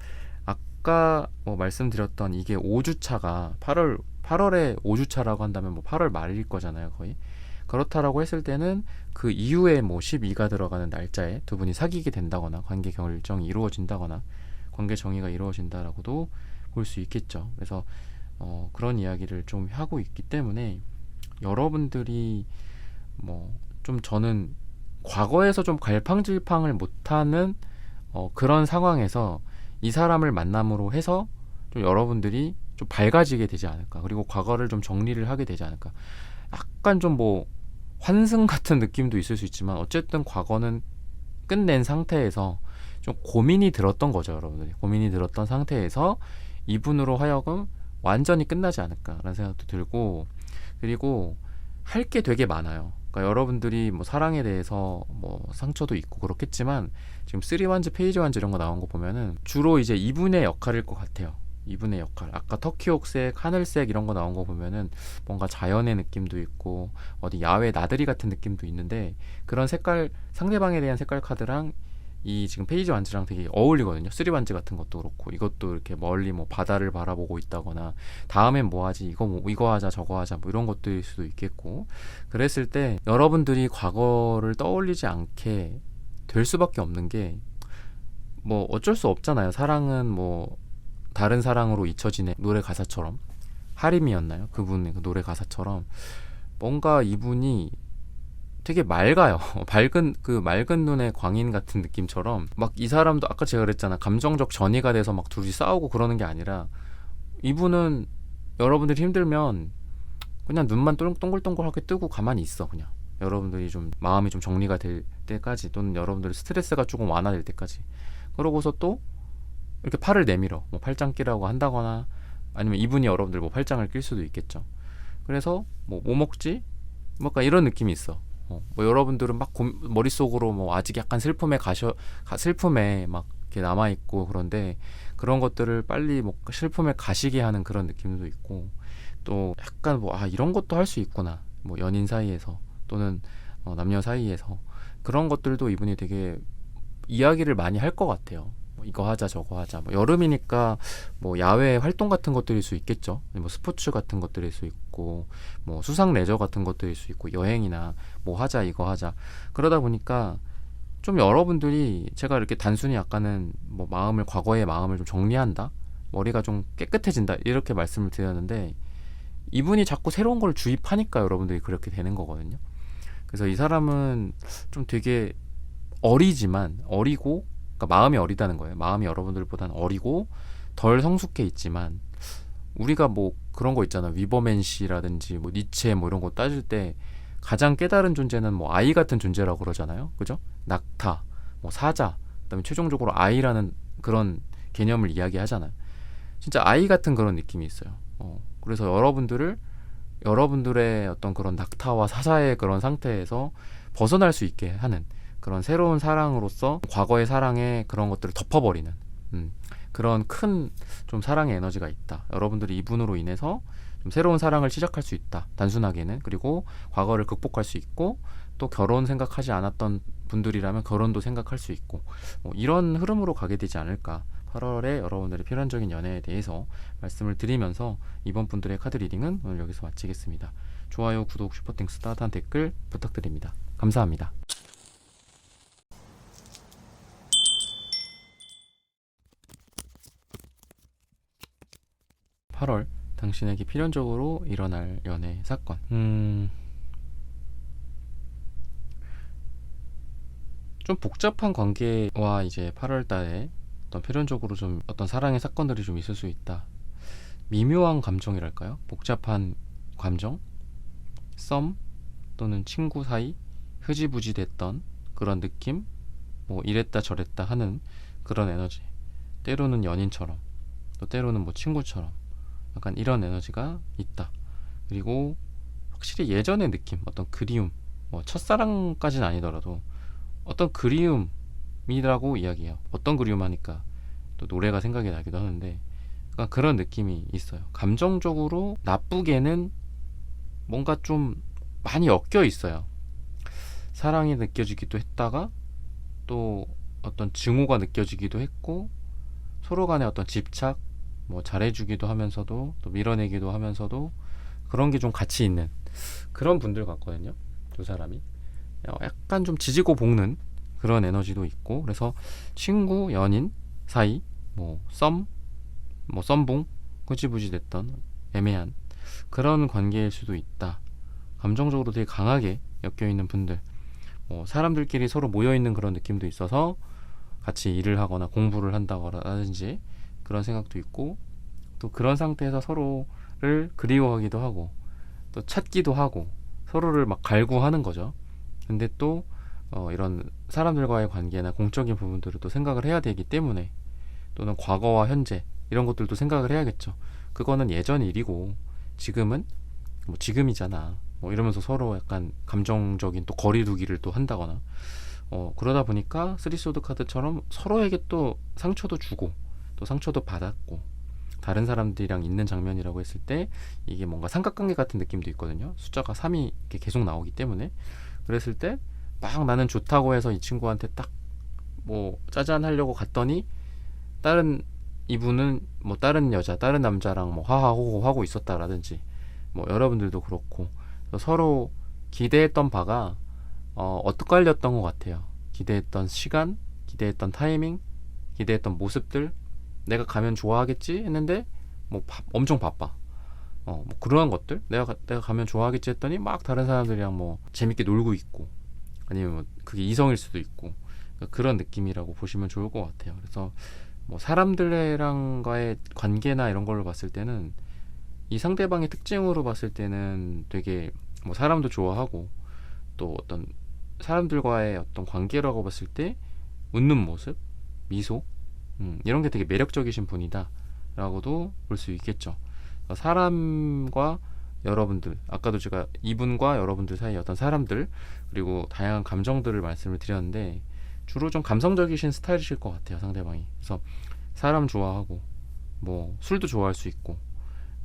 아까 뭐 말씀드렸던 이게 5주차가 8월에 5주차라고 한다면 뭐 8월 말일 거잖아요, 거의. 그렇다라고 했을 때는 그 이후에 뭐 12가 들어가는 날짜에 두 분이 사귀게 된다거나, 관계 결정이 이루어진다거나, 관계 정의가 이루어진다라고도 볼 수 있겠죠. 그래서 그런 이야기를 좀 하고 있기 때문에, 여러분들이 뭐 좀, 저는 과거에서 좀 갈팡질팡을 못하는 그런 상황에서 이 사람을 만남으로 해서 좀 여러분들이 좀 밝아지게 되지 않을까, 그리고 과거를 좀 정리를 하게 되지 않을까. 약간 좀 뭐 환승 같은 느낌도 있을 수 있지만, 어쨌든 과거는 끝낸 상태에서 좀 고민이 들었던 거죠, 여러분들이. 고민이 들었던 상태에서 이분으로 하여금 완전히 끝나지 않을까라는 생각도 들고, 그리고 할 게 되게 많아요. 그러니까 여러분들이 뭐 사랑에 대해서 뭐 상처도 있고 그렇겠지만, 지금 3완즈, 페이지 완즈 이런 거 나온 거 보면은 주로 이제 이분의 역할일 것 같아요. 이분의 역할. 아까 터키옥색, 하늘색 이런 거 나온 거 보면은 뭔가 자연의 느낌도 있고 어디 야외 나들이 같은 느낌도 있는데, 그런 색깔, 상대방에 대한 색깔 카드랑 이 지금 페이지 완즈랑 되게 어울리거든요. 쓰리 완즈 같은 것도 그렇고 이것도 이렇게 멀리 뭐 바다를 바라보고 있다거나 다음엔 뭐 하지 이거 하자 저거 하자 뭐 이런 것들일 수도 있겠고 그랬을 때 여러분들이 과거를 떠올리지 않게 될 수밖에 없는 게 뭐 어쩔 수 없잖아요. 사랑은 뭐 다른 사랑으로 잊혀지네 노래 가사처럼 하림이었나요? 그분의 그 노래 가사처럼 뭔가 이분이 되게 맑아요. 맑은 눈의 광인 같은 느낌처럼 막 이 사람도 아까 제가 그랬잖아. 감정적 전이가 돼서 막 둘이 싸우고 그러는 게 아니라 이분은 여러분들이 힘들면 그냥 눈만 동글동글하게 뜨고 가만히 있어. 그냥 여러분들이 좀 마음이 좀 정리가 될 때까지 또는 여러분들의 스트레스가 조금 완화될 때까지 그러고서 또 이렇게 팔을 내밀어 뭐 팔짱 끼라고 한다거나 아니면 이분이 여러분들 뭐 팔짱을 낄 수도 있겠죠. 그래서 뭐 먹지? 뭔가 이런 느낌이 있어. 뭐 여러분들은 막 머릿속으로 뭐 아직 약간 슬픔에 막 이렇게 남아있고 그런데 그런 것들을 빨리 뭐 슬픔에 가시게 하는 그런 느낌도 있고 또 약간 뭐 이런 것도 할 수 있구나 뭐 연인 사이에서 또는 남녀 사이에서 그런 것들도 이분이 되게 이야기를 많이 할 것 같아요. 뭐 이거 하자 저거 하자 뭐 여름이니까 뭐 야외 활동 같은 것들일 수 있겠죠. 뭐 스포츠 같은 것들일 수 있고 뭐 수상 레저 같은 것들일 수 있고 여행이나 뭐 하자 이거 하자 그러다 보니까 좀 여러분들이 제가 이렇게 단순히 약간은 뭐 과거의 마음을 좀 정리한다 머리가 좀 깨끗해진다 이렇게 말씀을 드렸는데 이분이 자꾸 새로운 걸 주입하니까 여러분들이 그렇게 되는 거거든요. 그래서 이 사람은 좀 되게 어리고 그러니까 마음이 어리다는 거예요. 마음이 여러분들보다는 어리고 덜 성숙해 있지만 우리가 뭐 그런 거 있잖아. 위버맨시라든지 뭐 니체 뭐 이런 거 따질 때 가장 깨달은 존재는 뭐 아이 같은 존재라고 그러잖아요. 그죠? 낙타, 뭐 사자, 그다음에 최종적으로 아이라는 그런 개념을 이야기하잖아요. 진짜 아이 같은 그런 느낌이 있어요. 그래서 여러분들의 어떤 그런 낙타와 사자의 그런 상태에서 벗어날 수 있게 하는 그런 새로운 사랑으로서 과거의 사랑의 그런 것들을 덮어버리는 그런 큰 좀 사랑의 에너지가 있다. 여러분들이 이분으로 인해서 좀 새로운 사랑을 시작할 수 있다. 단순하게는. 그리고 과거를 극복할 수 있고 또 결혼 생각하지 않았던 분들이라면 결혼도 생각할 수 있고 뭐 이런 흐름으로 가게 되지 않을까. 8월에 여러분들의 필연적인 연애에 대해서 말씀을 드리면서 이번 분들의 카드 리딩은 오늘 여기서 마치겠습니다. 좋아요, 구독, 슈퍼땡스, 따뜻한 댓글 부탁드립니다. 감사합니다. (8월) 당신에게 필연적으로 일어날 연애 사건. 좀 복잡한 관계와 이제 8월 달에 어떤 필연적으로 좀 어떤 사랑의 사건들이 좀 있을 수 있다. 미묘한 감정이랄까요? 복잡한 감정? 썸 또는 친구 사이 흐지부지 됐던 그런 느낌? 뭐 이랬다 저랬다 하는 그런 에너지. 때로는 연인처럼 또 때로는 뭐 친구처럼 약간 이런 에너지가 있다. 그리고 확실히 예전의 느낌, 어떤 그리움, 뭐 첫사랑까지는 아니더라도 어떤 그리움이라고 이야기해요. 어떤 그리움 하니까 또 노래가 생각이 나기도 하는데 그러니까 그런 느낌이 있어요. 감정적으로 나쁘게는 뭔가 좀 많이 엮여 있어요. 사랑이 느껴지기도 했다가 또 어떤 증오가 느껴지기도 했고 서로 간의 어떤 집착, 뭐 잘해주기도 하면서도 또 밀어내기도 하면서도 그런 게 좀 같이 있는 그런 분들 같거든요. 두 사람이 약간 좀 지지고 볶는 그런 에너지도 있고 그래서 친구, 연인 사이 뭐 썸봉 흐지부지 됐던 애매한 그런 관계일 수도 있다. 감정적으로 되게 강하게 엮여있는 분들 사람들끼리 서로 모여있는 그런 느낌도 있어서 같이 일을 하거나 공부를 한다든지 그런 생각도 있고 또 그런 상태에서 서로를 그리워하기도 하고 또 찾기도 하고 서로를 막 갈구하는 거죠. 근데 또 이런 사람들과의 관계나 공적인 부분들을 또 생각을 해야 되기 때문에 또는 과거와 현재 이런 것들도 생각을 해야겠죠. 그거는 예전 일이고 지금은 뭐 지금이잖아 뭐 이러면서 서로 약간 감정적인 또 거리두기를 또 한다거나 그러다 보니까 쓰리소드 카드처럼 서로에게 또 상처도 주고 또 상처도 받았고 다른 사람들이랑 있는 장면이라고 했을 때 이게 뭔가 삼각관계 같은 느낌도 있거든요. 숫자가 3이 이렇게 계속 나오기 때문에 그랬을 때 막 나는 좋다고 해서 이 친구한테 딱 뭐 짜잔 하려고 갔더니 다른 이분은 뭐 다른 여자 다른 남자랑 뭐 하하호호 하고 있었다라든지, 뭐 여러분들도 그렇고 서로 기대했던 바가 엇갈렸던 것 같아요. 기대했던 시간, 기대했던 타이밍, 기대했던 모습들, 내가 가면 좋아하겠지 했는데 뭐 엄청 바빠. 뭐 그런 것들, 내가 가면 좋아하겠지 했더니 막 다른 사람들이랑 뭐 재밌게 놀고 있고, 아니면 뭐 그게 이성일 수도 있고, 그러니까 그런 느낌이라고 보시면 좋을 것 같아요. 그래서 뭐 사람들랑과의 관계나 이런 걸로 봤을 때는 이 상대방의 특징으로 봤을 때는 되게 뭐 사람도 좋아하고, 또 어떤 사람들과의 어떤 관계라고 봤을 때 웃는 모습, 미소, 이런 게 되게 매력적이신 분이다 라고도 볼 수 있겠죠. 사람과 여러분들, 아까도 제가 이분과 여러분들 사이의 어떤 사람들, 그리고 다양한 감정들을 말씀을 드렸는데 주로 좀 감성적이신 스타일이실 것 같아요, 상대방이. 그래서 사람 좋아하고 뭐 술도 좋아할 수 있고,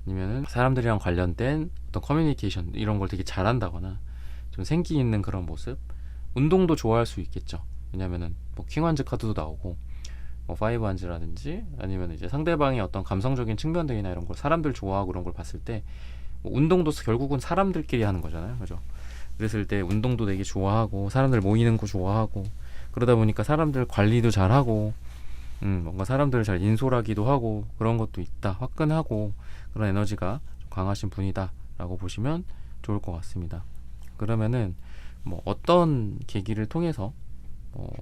아니면은 사람들이랑 관련된 어떤 커뮤니케이션 이런 걸 되게 잘한다거나 좀 생기 있는 그런 모습, 운동도 좋아할 수 있겠죠. 왜냐면은 뭐 킹완즈 카드도 나오고, 뭐 파이브 한즈라든지, 아니면 이제 상대방의 어떤 감성적인 측면들이나 이런 걸, 사람들 좋아하고 그런 걸 봤을 때, 뭐 운동도 결국은 사람들끼리 하는 거잖아요, 그죠? 그랬을 때 운동도 되게 좋아하고, 사람들 모이는 거 좋아하고, 그러다 보니까 사람들 관리도 잘하고, 뭔가 사람들을 잘 인솔하기도 하고, 그런 것도 있다, 화끈하고, 그런 에너지가 좀 강하신 분이다라고 보시면 좋을 것 같습니다. 그러면은 뭐 어떤 계기를 통해서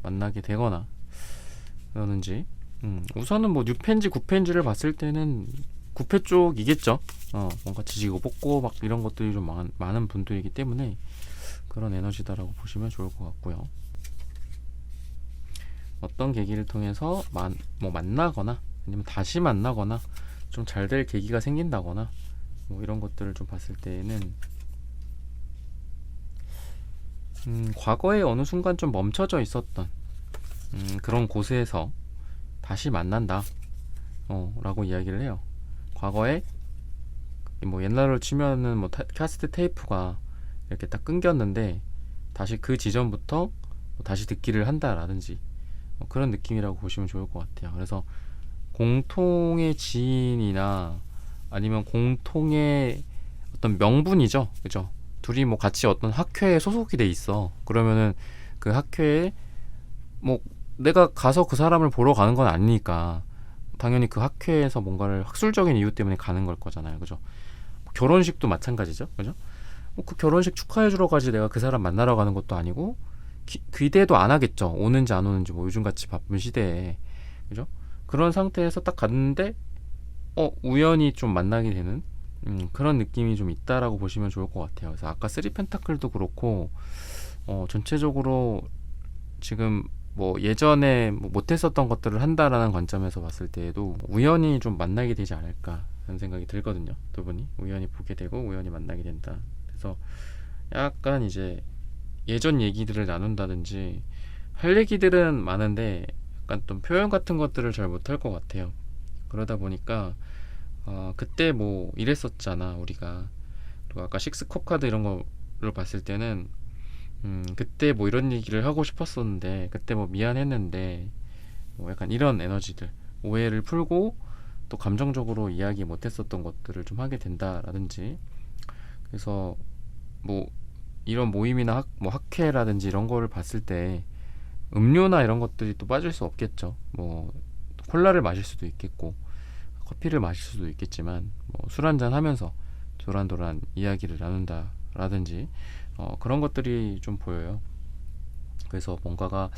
만나게 되거나 그러는지, 우선은 뭐 6펜지 9펜지를 봤을 때는 9패 쪽이겠죠. 뭔가 지지고 볶고 막 이런 것들이 좀 많은 분들이기 때문에 그런 에너지다라고 보시면 좋을 것 같고요. 어떤 계기를 통해서 뭐 만나거나, 아니면 다시 만나거나, 좀 잘 될 계기가 생긴다거나, 뭐 이런 것들을 좀 봤을 때는 과거에 어느 순간 좀 멈춰져 있었던 그런 곳에서 다시 만난다 라고 이야기를 해요. 과거에 뭐 옛날로 치면은 뭐 캐스트 테이프가 이렇게 딱 끊겼는데 다시 그 지점부터 뭐 다시 듣기를 한다라든지, 그런 느낌이라고 보시면 좋을 것 같아요. 그래서 공통의 지인이나 아니면 공통의 어떤 명분이죠, 그죠? 둘이 뭐 같이 어떤 학회에 소속이 돼 있어. 그러면은 그 학회에 뭐 내가 가서 그 사람을 보러 가는 건 아니니까 당연히 그 학회에서 뭔가를 학술적인 이유 때문에 가는 걸 거잖아요, 그죠? 결혼식도 마찬가지죠, 그죠? 뭐 그 결혼식 축하해주러 가지 내가 그 사람 만나러 가는 것도 아니고, 기대도 안 하겠죠. 오는지 안 오는지, 뭐 요즘같이 바쁜 시대에, 그죠? 그런 상태에서 딱 갔는데 우연히 좀 만나게 되는 그런 느낌이 좀 있다라고 보시면 좋을 것 같아요. 그래서 아까 쓰리 펜타클도 그렇고, 전체적으로 지금 뭐 예전에 뭐 못했었던 것들을 한다라는 관점에서 봤을 때에도 우연히 좀 만나게 되지 않을까 하는 생각이 들거든요. 두 분이 우연히 보게 되고 우연히 만나게 된다. 그래서 약간 이제 예전 얘기들을 나눈다든지 할 얘기들은 많은데 약간 좀 표현 같은 것들을 잘 못할 것 같아요. 그러다 보니까 그때 뭐 이랬었잖아 우리가, 그리고 아까 식스컵 카드 이런 거를 봤을 때는 그때 뭐 이런 얘기를 하고 싶었었는데, 그때 뭐 미안했는데, 뭐 약간 이런 에너지들, 오해를 풀고 또 감정적으로 이야기 못했었던 것들을 좀 하게 된다라든지. 그래서 뭐 이런 모임이나 뭐 학회라든지 이런 거를 봤을 때 음료나 이런 것들이 또 빠질 수 없겠죠. 뭐 콜라를 마실 수도 있겠고 커피를 마실 수도 있겠지만, 뭐 술 한잔 하면서 도란도란 이야기를 나눈다라든지, 그런 것들이 좀 보여요. 그래서 뭔가가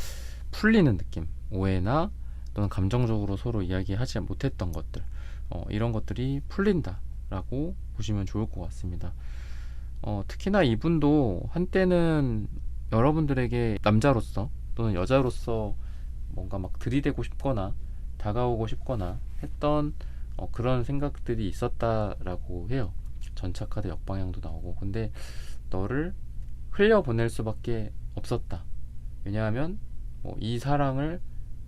풀리는 느낌, 오해나 또는 감정적으로 서로 이야기하지 못했던 것들, 이런 것들이 풀린다라고 보시면 좋을 것 같습니다. 특히나 이분도 한때는 여러분들에게 남자로서 또는 여자로서 뭔가 막 들이대고 싶거나 다가오고 싶거나 했던 그런 생각들이 있었다라고 해요. 전차카드 역방향도 나오고. 근데 너를 흘려보낼 수밖에 없었다. 왜냐하면 이 사랑을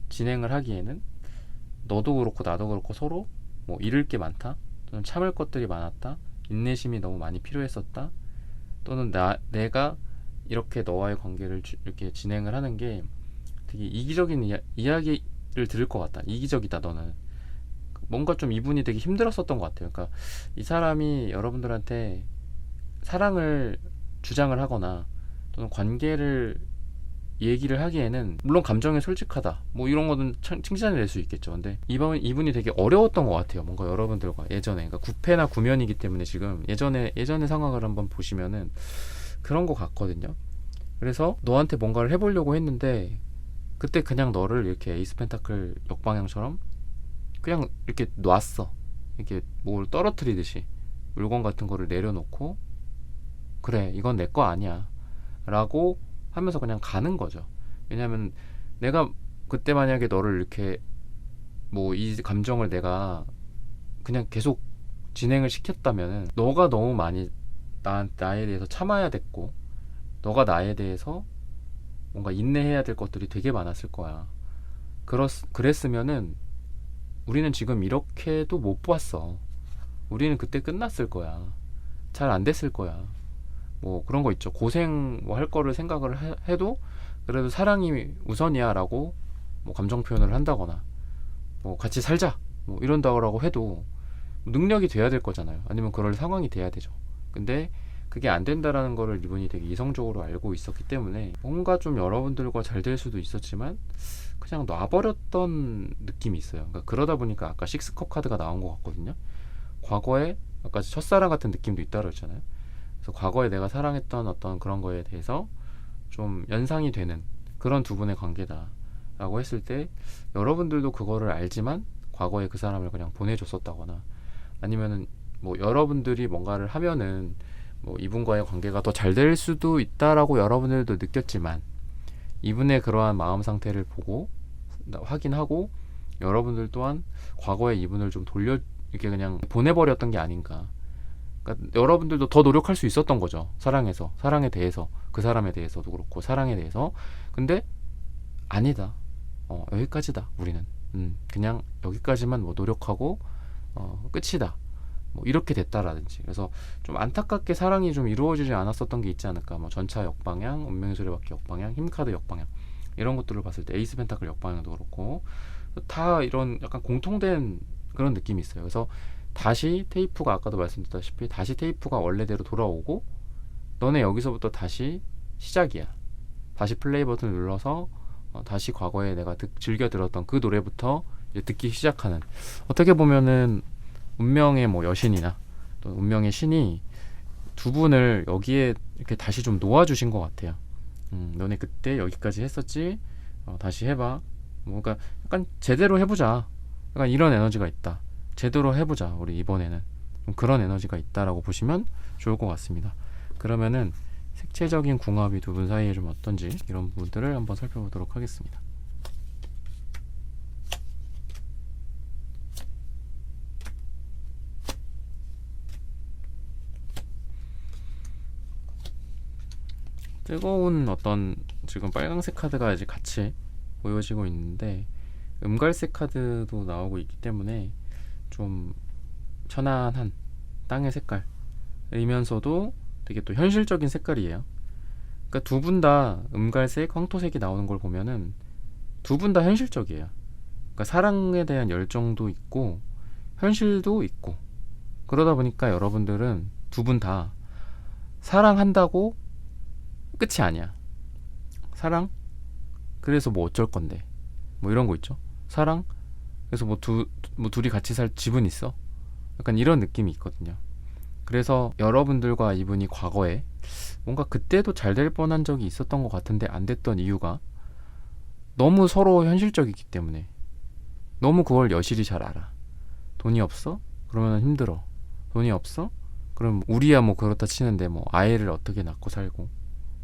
진행을 하기에는 너도 그렇고 나도 그렇고 서로 뭐 잃을 게 많다, 또는 참을 것들이 많았다, 인내심이 너무 많이 필요했었다, 또는 내가 이렇게 너와의 관계를 이렇게 진행을 하는 게 되게 이기적인 이야기를 들을 것 같다. 이기적이다 너는. 뭔가 좀 이분이 되게 힘들었었던 것 같아요. 그러니까 이 사람이 여러분들한테 사랑을 주장을 하거나 또는 관계를 얘기를 하기에는 물론 감정에 솔직하다 뭐 이런 거는 칭찬을 낼 수 있겠죠. 근데 이분이 되게 어려웠던 것 같아요. 뭔가 여러분들과 예전에, 그러니까 구패나 구면이기 때문에 지금 예전의 상황을 한번 보시면은 그런 것 같거든요. 그래서 너한테 뭔가를 해보려고 했는데 그때 그냥 너를 이렇게 에이스 펜타클 역방향처럼 그냥 이렇게 놨어. 이렇게 뭘 떨어뜨리듯이 물건 같은 거를 내려놓고 그래 이건 내 거 아니야 라고 하면서 그냥 가는 거죠. 왜냐면 내가 그때 만약에 너를 이렇게 뭐 이 감정을 내가 그냥 계속 진행을 시켰다면은 너가 너무 많이 나에 대해서 참아야 됐고 너가 나에 대해서 뭔가 인내해야 될 것들이 되게 많았을 거야. 그랬으면은 우리는 지금 이렇게도 못 봤어. 우리는 그때 끝났을 거야. 잘 안 됐을 거야. 뭐 그런 거 있죠. 고생 뭐 할 거를 생각을 해도 그래도 사랑이 우선이야 라고 뭐 감정 표현을 한다거나 뭐 같이 살자 뭐 이런다고 해도 능력이 돼야 될 거잖아요. 아니면 그럴 상황이 돼야 되죠. 근데 그게 안 된다라는 거를 이분이 되게 이성적으로 알고 있었기 때문에 뭔가 좀 여러분들과 잘 될 수도 있었지만 그냥 놔버렸던 느낌이 있어요. 그러니까 그러다 보니까 아까 식스컵 카드가 나온 것 같거든요. 과거에 아까 첫사랑 같은 느낌도 있다 그랬잖아요. 그래서 과거에 내가 사랑했던 어떤 그런 거에 대해서 좀 연상이 되는 그런 두 분의 관계다 라고 했을 때 여러분들도 그거를 알지만 과거에 그 사람을 그냥 보내줬었다거나 아니면은 뭐 여러분들이 뭔가를 하면은 뭐 이분과의 관계가 더 잘 될 수도 있다라고 여러분들도 느꼈지만 이분의 그러한 마음 상태를 보고 확인하고 여러분들 또한 과거에 이분을 좀 이렇게 그냥 보내버렸던 게 아닌가. 그러니까 여러분들도 더 노력할 수 있었던 거죠. 사랑에 대해서 그 사람에 대해서도 그렇고 사랑에 대해서. 근데 아니다. 여기까지다. 우리는 그냥 여기까지만 뭐 노력하고 끝이다. 뭐 이렇게 됐다라든지. 그래서 좀 안타깝게 사랑이 좀 이루어지지 않았었던 게 있지 않을까. 뭐 전차 역방향, 운명의 수레바퀴 역방향, 힘카드 역방향 이런 것들을 봤을 때 에이스 펜타클 역방향도 그렇고 다 이런 약간 공통된 그런 느낌이 있어요. 그래서 다시 테이프가 아까도 말씀드렸다시피 다시 테이프가 원래대로 돌아오고 너네 여기서부터 다시 시작이야. 다시 플레이 버튼을 눌러서 다시 과거에 내가 즐겨 들었던 그 노래부터 이제 듣기 시작하는, 어떻게 보면은 운명의 뭐 여신이나 또 운명의 신이 두 분을 여기에 이렇게 다시 좀 놓아주신 것 같아요. 너네 그때 여기까지 했었지. 다시 해봐. 뭐 그러니까 약간 제대로 해보자. 약간 이런 에너지가 있다. 제대로 해보자. 우리 이번에는 좀 그런 에너지가 있다라고 보시면 좋을 것 같습니다. 그러면은 색채적인 궁합이 두 분 사이에 좀 어떤지 이런 부분들을 한번 살펴보도록 하겠습니다. 뜨거운 어떤 지금 빨강색 카드가 이제 같이 보여지고 있는데 음갈색 카드도 나오고 있기 때문에 좀 편안한 땅의 색깔이면서도 되게 또 현실적인 색깔이에요. 그러니까 두 분 다 음갈색, 황토색이 나오는 걸 보면은 두 분 다 현실적이에요. 그러니까 사랑에 대한 열정도 있고 현실도 있고 그러다 보니까 여러분들은 두 분 다 사랑한다고 끝이 아니야. 사랑? 그래서 뭐 어쩔 건데. 뭐 이런 거 있죠. 사랑? 그래서 뭐 둘이 같이 살 집은 있어? 약간 이런 느낌이 있거든요. 그래서 여러분들과 이분이 과거에 뭔가 그때도 잘 될 뻔한 적이 있었던 것 같은데 안 됐던 이유가 너무 서로 현실적이기 때문에. 너무 그걸 여실히 잘 알아. 돈이 없어? 그러면 힘들어. 돈이 없어? 그럼 우리야 뭐 그렇다 치는데 뭐 아이를 어떻게 낳고 살고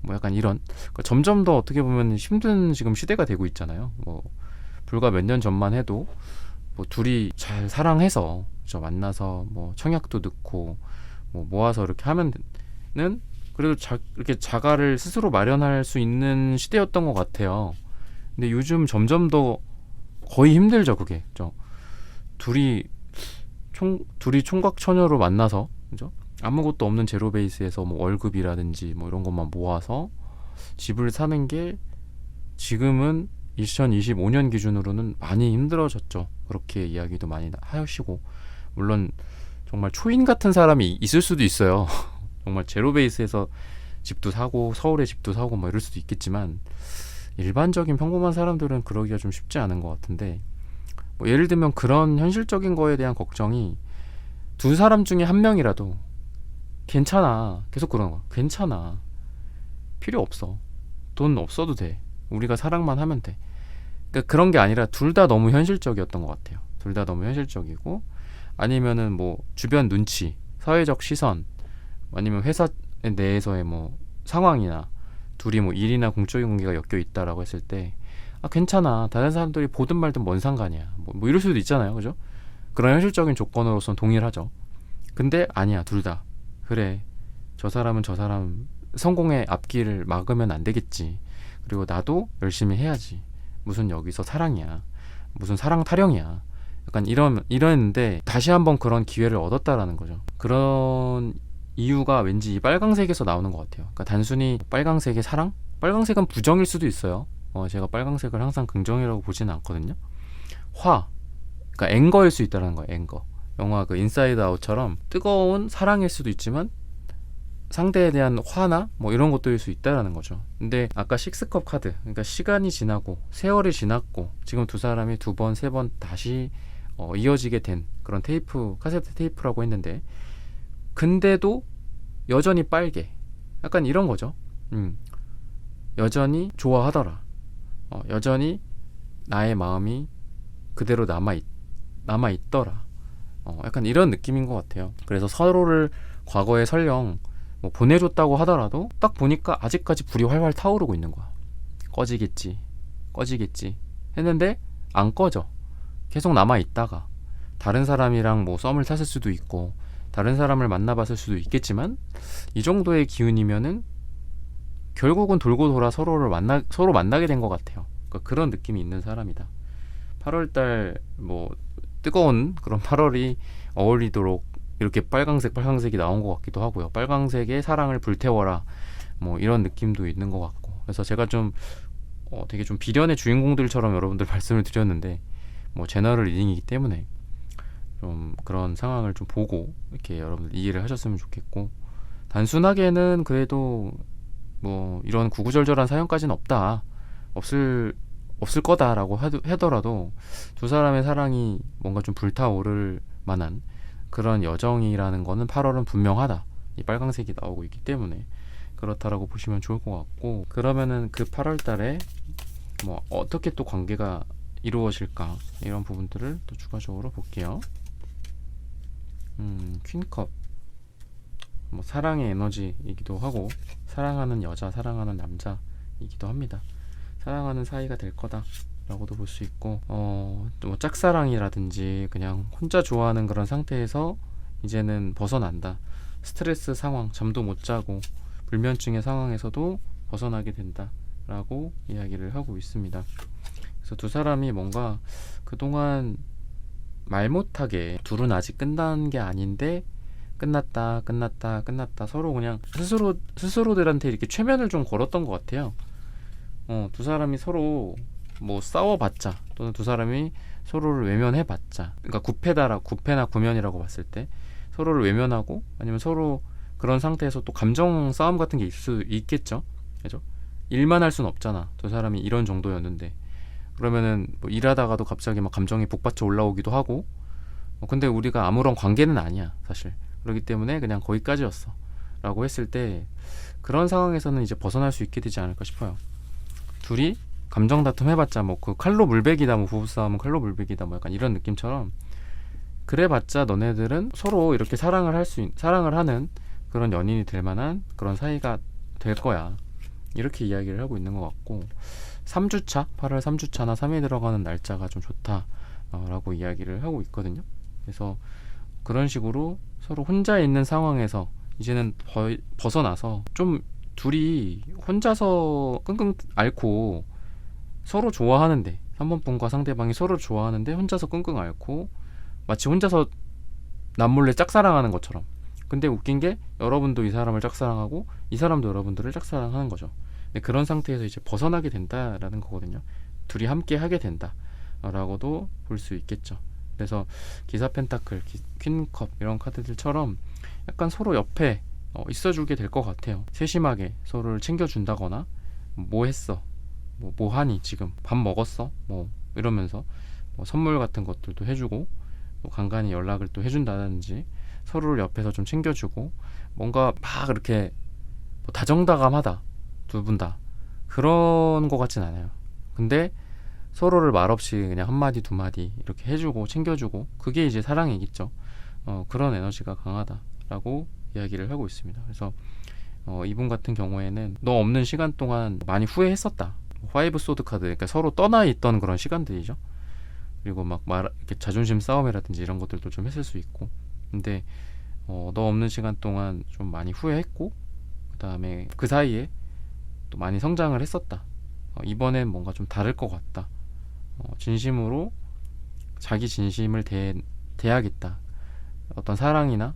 뭐 약간 이런, 그러니까 점점 더 어떻게 보면 힘든 지금 시대가 되고 있잖아요. 뭐 불과 몇 년 전만 해도 뭐 둘이 잘 사랑해서 만나서 뭐 청약도 넣고 뭐 모아서 이렇게 하면은 그래도 이렇게 자가를 스스로 마련할 수 있는 시대였던 것 같아요. 근데 요즘 점점 더 거의 힘들죠, 그게. 둘이 총각처녀로 만나서, 그죠? 아무것도 없는 제로 베이스에서 뭐 월급이라든지 뭐 이런 것만 모아서 집을 사는 게 지금은 2025년 기준으로는 많이 힘들어졌죠. 그렇게 이야기도 많이 하시고, 물론 정말 초인 같은 사람이 있을 수도 있어요. 정말 제로 베이스에서 집도 사고 서울에 집도 사고 뭐 이럴 수도 있겠지만, 일반적인 평범한 사람들은 그러기가 좀 쉽지 않은 것 같은데, 뭐 예를 들면 그런 현실적인 거에 대한 걱정이 두 사람 중에 한 명이라도 괜찮아, 계속 그러는 거야. 괜찮아, 필요 없어, 돈 없어도 돼, 우리가 사랑만 하면 돼. 그러니까 그런 게 아니라 둘 다 너무 현실적이었던 것 같아요. 둘 다 너무 현실적이고, 아니면은 뭐 주변 눈치, 사회적 시선, 아니면 회사 내에서의 뭐 상황이나 둘이 뭐 일이나 공적인 관계가 엮여 있다라고 했을 때, 아 괜찮아, 다른 사람들이 보든 말든 뭔 상관이야, 뭐 이럴 수도 있잖아요, 그죠? 그런 현실적인 조건으로서는 동의를 하죠. 근데 아니야, 둘 다 그래, 저 사람은 저 사람 성공의 앞길을 막으면 안 되겠지, 그리고 나도 열심히 해야지, 무슨 여기서 사랑이야, 무슨 사랑 타령이야, 약간 이랬는데 다시 한번 그런 기회를 얻었다라는 거죠. 그런 이유가 왠지 이 빨강색에서 나오는 것 같아요. 그러니까 단순히 빨강색의 사랑? 빨강색은 부정일 수도 있어요. 제가 빨강색을 항상 긍정이라고 보지는 않거든요. 그러니까 앵거일 수 있다는 거예요. 앵거. 영화 그 인사이드 아웃처럼 뜨거운 사랑일 수도 있지만 상대에 대한 화나 뭐 이런 것도일 수 있다라는 거죠. 근데 아까 식스컵 카드, 그러니까 시간이 지나고 세월이 지났고 지금 두 사람이 두 번, 세 번 다시 이어지게 된 그런 테이프, 카세트 테이프라고 했는데, 근데도 여전히 빨개, 약간 이런 거죠. 여전히 좋아하더라, 여전히 나의 마음이 그대로 남아있더라, 약간 이런 느낌인 것 같아요. 그래서 서로를 과거에 설령 뭐 보내줬다고 하더라도 딱 보니까 아직까지 불이 활활 타오르고 있는 거야. 꺼지겠지 했는데 안 꺼져. 계속 남아있다가 다른 사람이랑 뭐 썸을 탔을 수도 있고 다른 사람을 만나봤을 수도 있겠지만, 이 정도의 기운이면은 결국은 돌고 돌아 서로 만나게 된 것 같아요. 그러니까 그런 느낌이 있는 사람이다. 8월달 뭐 뜨거운 그런 8월이 어울리도록 이렇게 빨강색이 나온 것 같기도 하고요. 빨강색의 사랑을 불태워라, 뭐 이런 느낌도 있는 것 같고. 그래서 제가 좀 되게 좀 비련의 주인공들처럼 여러분들 말씀을 드렸는데, 뭐 제너럴 리딩이기 때문에 좀 그런 상황을 좀 보고 이렇게 여러분들 이해를 하셨으면 좋겠고, 단순하게는 그래도 뭐 이런 구구절절한 사연까지는 없을 거다라고 하더라도 두 사람의 사랑이 뭔가 좀 불타오를 만한 그런 여정이라는 거는 8월은 분명하다, 이 빨강색이 나오고 있기 때문에 그렇다라고 보시면 좋을 것 같고, 그러면은 그 8월 달에 뭐 어떻게 또 관계가 이루어질까, 이런 부분들을 또 추가적으로 볼게요. 퀸컵, 뭐 사랑의 에너지이기도 하고 사랑하는 여자, 사랑하는 남자이기도 합니다. 사랑하는 사이가 될 거다 라고도 볼 수 있고, 또 뭐 짝사랑이라든지 그냥 혼자 좋아하는 그런 상태에서 이제는 벗어난다, 스트레스 상황, 잠도 못 자고 불면증의 상황에서도 벗어나게 된다 라고 이야기를 하고 있습니다. 그래서 두 사람이 뭔가 그동안 말 못하게, 둘은 아직 끝난 게 아닌데 끝났다 서로 그냥 스스로들한테 이렇게 최면을 좀 걸었던 것 같아요. 두 사람이 서로 뭐 싸워봤자, 또는 두 사람이 서로를 외면해봤자, 그러니까 구패나 구면이라고 봤을 때 서로를 외면하고, 아니면 서로 그런 상태에서 또 감정 싸움 같은 게 있겠죠. 그죠? 일만 할 순 없잖아. 두 사람이 이런 정도였는데, 그러면은 뭐 일하다가도 갑자기 막 감정이 북받쳐 올라오기도 하고, 근데 우리가 아무런 관계는 아니야 사실. 그렇기 때문에 그냥 거기까지였어 라고 했을 때, 그런 상황에서는 이제 벗어날 수 있게 되지 않을까 싶어요. 둘이 감정 다툼 해봤자 뭐 그 칼로 물베기다, 뭐 부부싸움은 칼로 물베기다, 뭐 약간 이런 느낌처럼, 그래봤자 너네들은 서로 이렇게 사랑을 하는 그런 연인이 될 만한 그런 사이가 될 거야, 이렇게 이야기를 하고 있는 것 같고, 3주차, 8월 3주차나 3일 들어가는 날짜가 좀 좋다 라고 이야기를 하고 있거든요. 그래서 그런 식으로 서로 혼자 있는 상황에서 이제는 벗어나서 좀 둘이 혼자서 끙끙 앓고 서로 좋아하는데, 3번 분과 상대방이 서로 좋아하는데 혼자서 끙끙 앓고 마치 혼자서 남몰래 짝사랑하는 것처럼. 근데 웃긴 게 여러분도 이 사람을 짝사랑하고 이 사람도 여러분들을 짝사랑하는 거죠. 근데 그런 상태에서 이제 벗어나게 된다라는 거거든요. 둘이 함께 하게 된다 라고도 볼 수 있겠죠. 그래서 기사 펜타클, 퀸컵 이런 카드들처럼 약간 서로 옆에 있어주게 될 것 같아요. 세심하게 서로를 챙겨준다거나 뭐 했어? 뭐 하니 지금? 밥 먹었어? 뭐 이러면서 선물 같은 것들도 해주고 간간히 연락을 또 해준다든지 서로를 옆에서 좀 챙겨주고 뭔가 막 이렇게 다정다감하다 두 분 다 그런 것 같진 않아요. 근데 서로를 말없이 그냥 한마디 두마디 이렇게 해주고 챙겨주고 그게 이제 사랑이겠죠. 그런 에너지가 강하다라고 이야기를 하고 있습니다. 그래서 이분 같은 경우에는 너 없는 시간 동안 많이 후회했었다. 파이브 소드 카드, 그러니까 서로 떠나 있던 그런 시간들이죠. 그리고 막 이렇게 자존심 싸움이라든지 이런 것들도 좀 했을 수 있고. 근데 너 없는 시간 동안 좀 많이 후회했고, 그 다음에 그 사이에 또 많이 성장을 했었다. 이번엔 뭔가 좀 다를 것 같다. 진심으로 자기 진심을 대하겠다. 어떤 사랑이나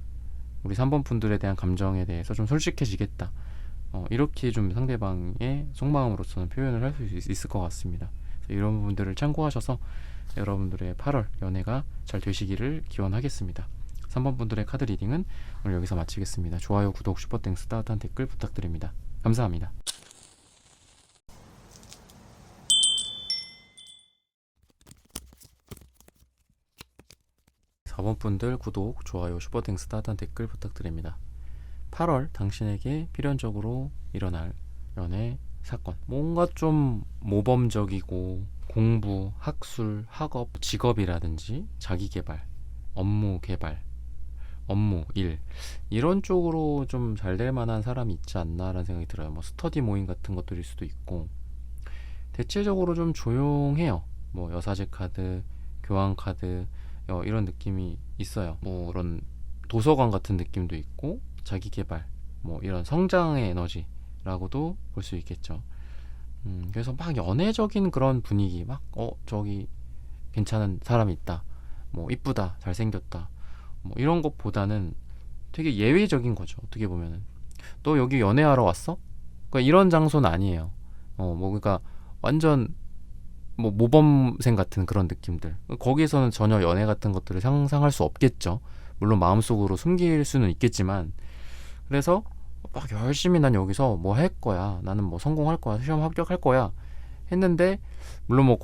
우리 3번 분들에 대한 감정에 대해서 좀 솔직해지겠다. 이렇게 좀 상대방의 속마음으로서는 표현을 할 수 있을 것 같습니다. 이런 부분들을 참고하셔서 여러분들의 8월 연애가 잘 되시기를 기원하겠습니다. 3번 분들의 카드 리딩은 오늘 여기서 마치겠습니다. 좋아요, 구독, 슈퍼땡스, 따뜻한 댓글 부탁드립니다. 감사합니다. 4번 분들 구독, 좋아요, 슈퍼땡스, 따뜻한 댓글 부탁드립니다. 8월 당신에게 필연적으로 일어날 연애 사건, 뭔가 좀 모범적이고 공부, 학술, 학업, 직업이라든지 자기개발, 업무 개발, 업무, 일 이런 쪽으로 좀 잘 될 만한 사람이 있지 않나라는 생각이 들어요. 뭐 스터디 모임 같은 것들일 수도 있고. 대체적으로 좀 조용해요. 뭐 여사제 카드, 교환 카드 이런 느낌이 있어요. 뭐 이런 도서관 같은 느낌도 있고 자기 개발, 뭐 이런 성장의 에너지라고도 볼 수 있겠죠. 그래서 막 연애적인 그런 분위기, 막 저기 괜찮은 사람이 있다, 뭐 이쁘다, 잘생겼다, 뭐 이런 것보다는 되게 예외적인 거죠. 어떻게 보면은 너 여기 연애하러 왔어? 그러니까 이런 장소는 아니에요. 뭐 그러니까 완전 뭐 모범생 같은 그런 느낌들. 거기에서는 전혀 연애 같은 것들을 상상할 수 없겠죠. 물론 마음속으로 숨길 수는 있겠지만. 그래서 막 열심히 난 여기서 뭐 할 거야, 나는 뭐 성공할 거야, 시험 합격할 거야 했는데, 물론 뭐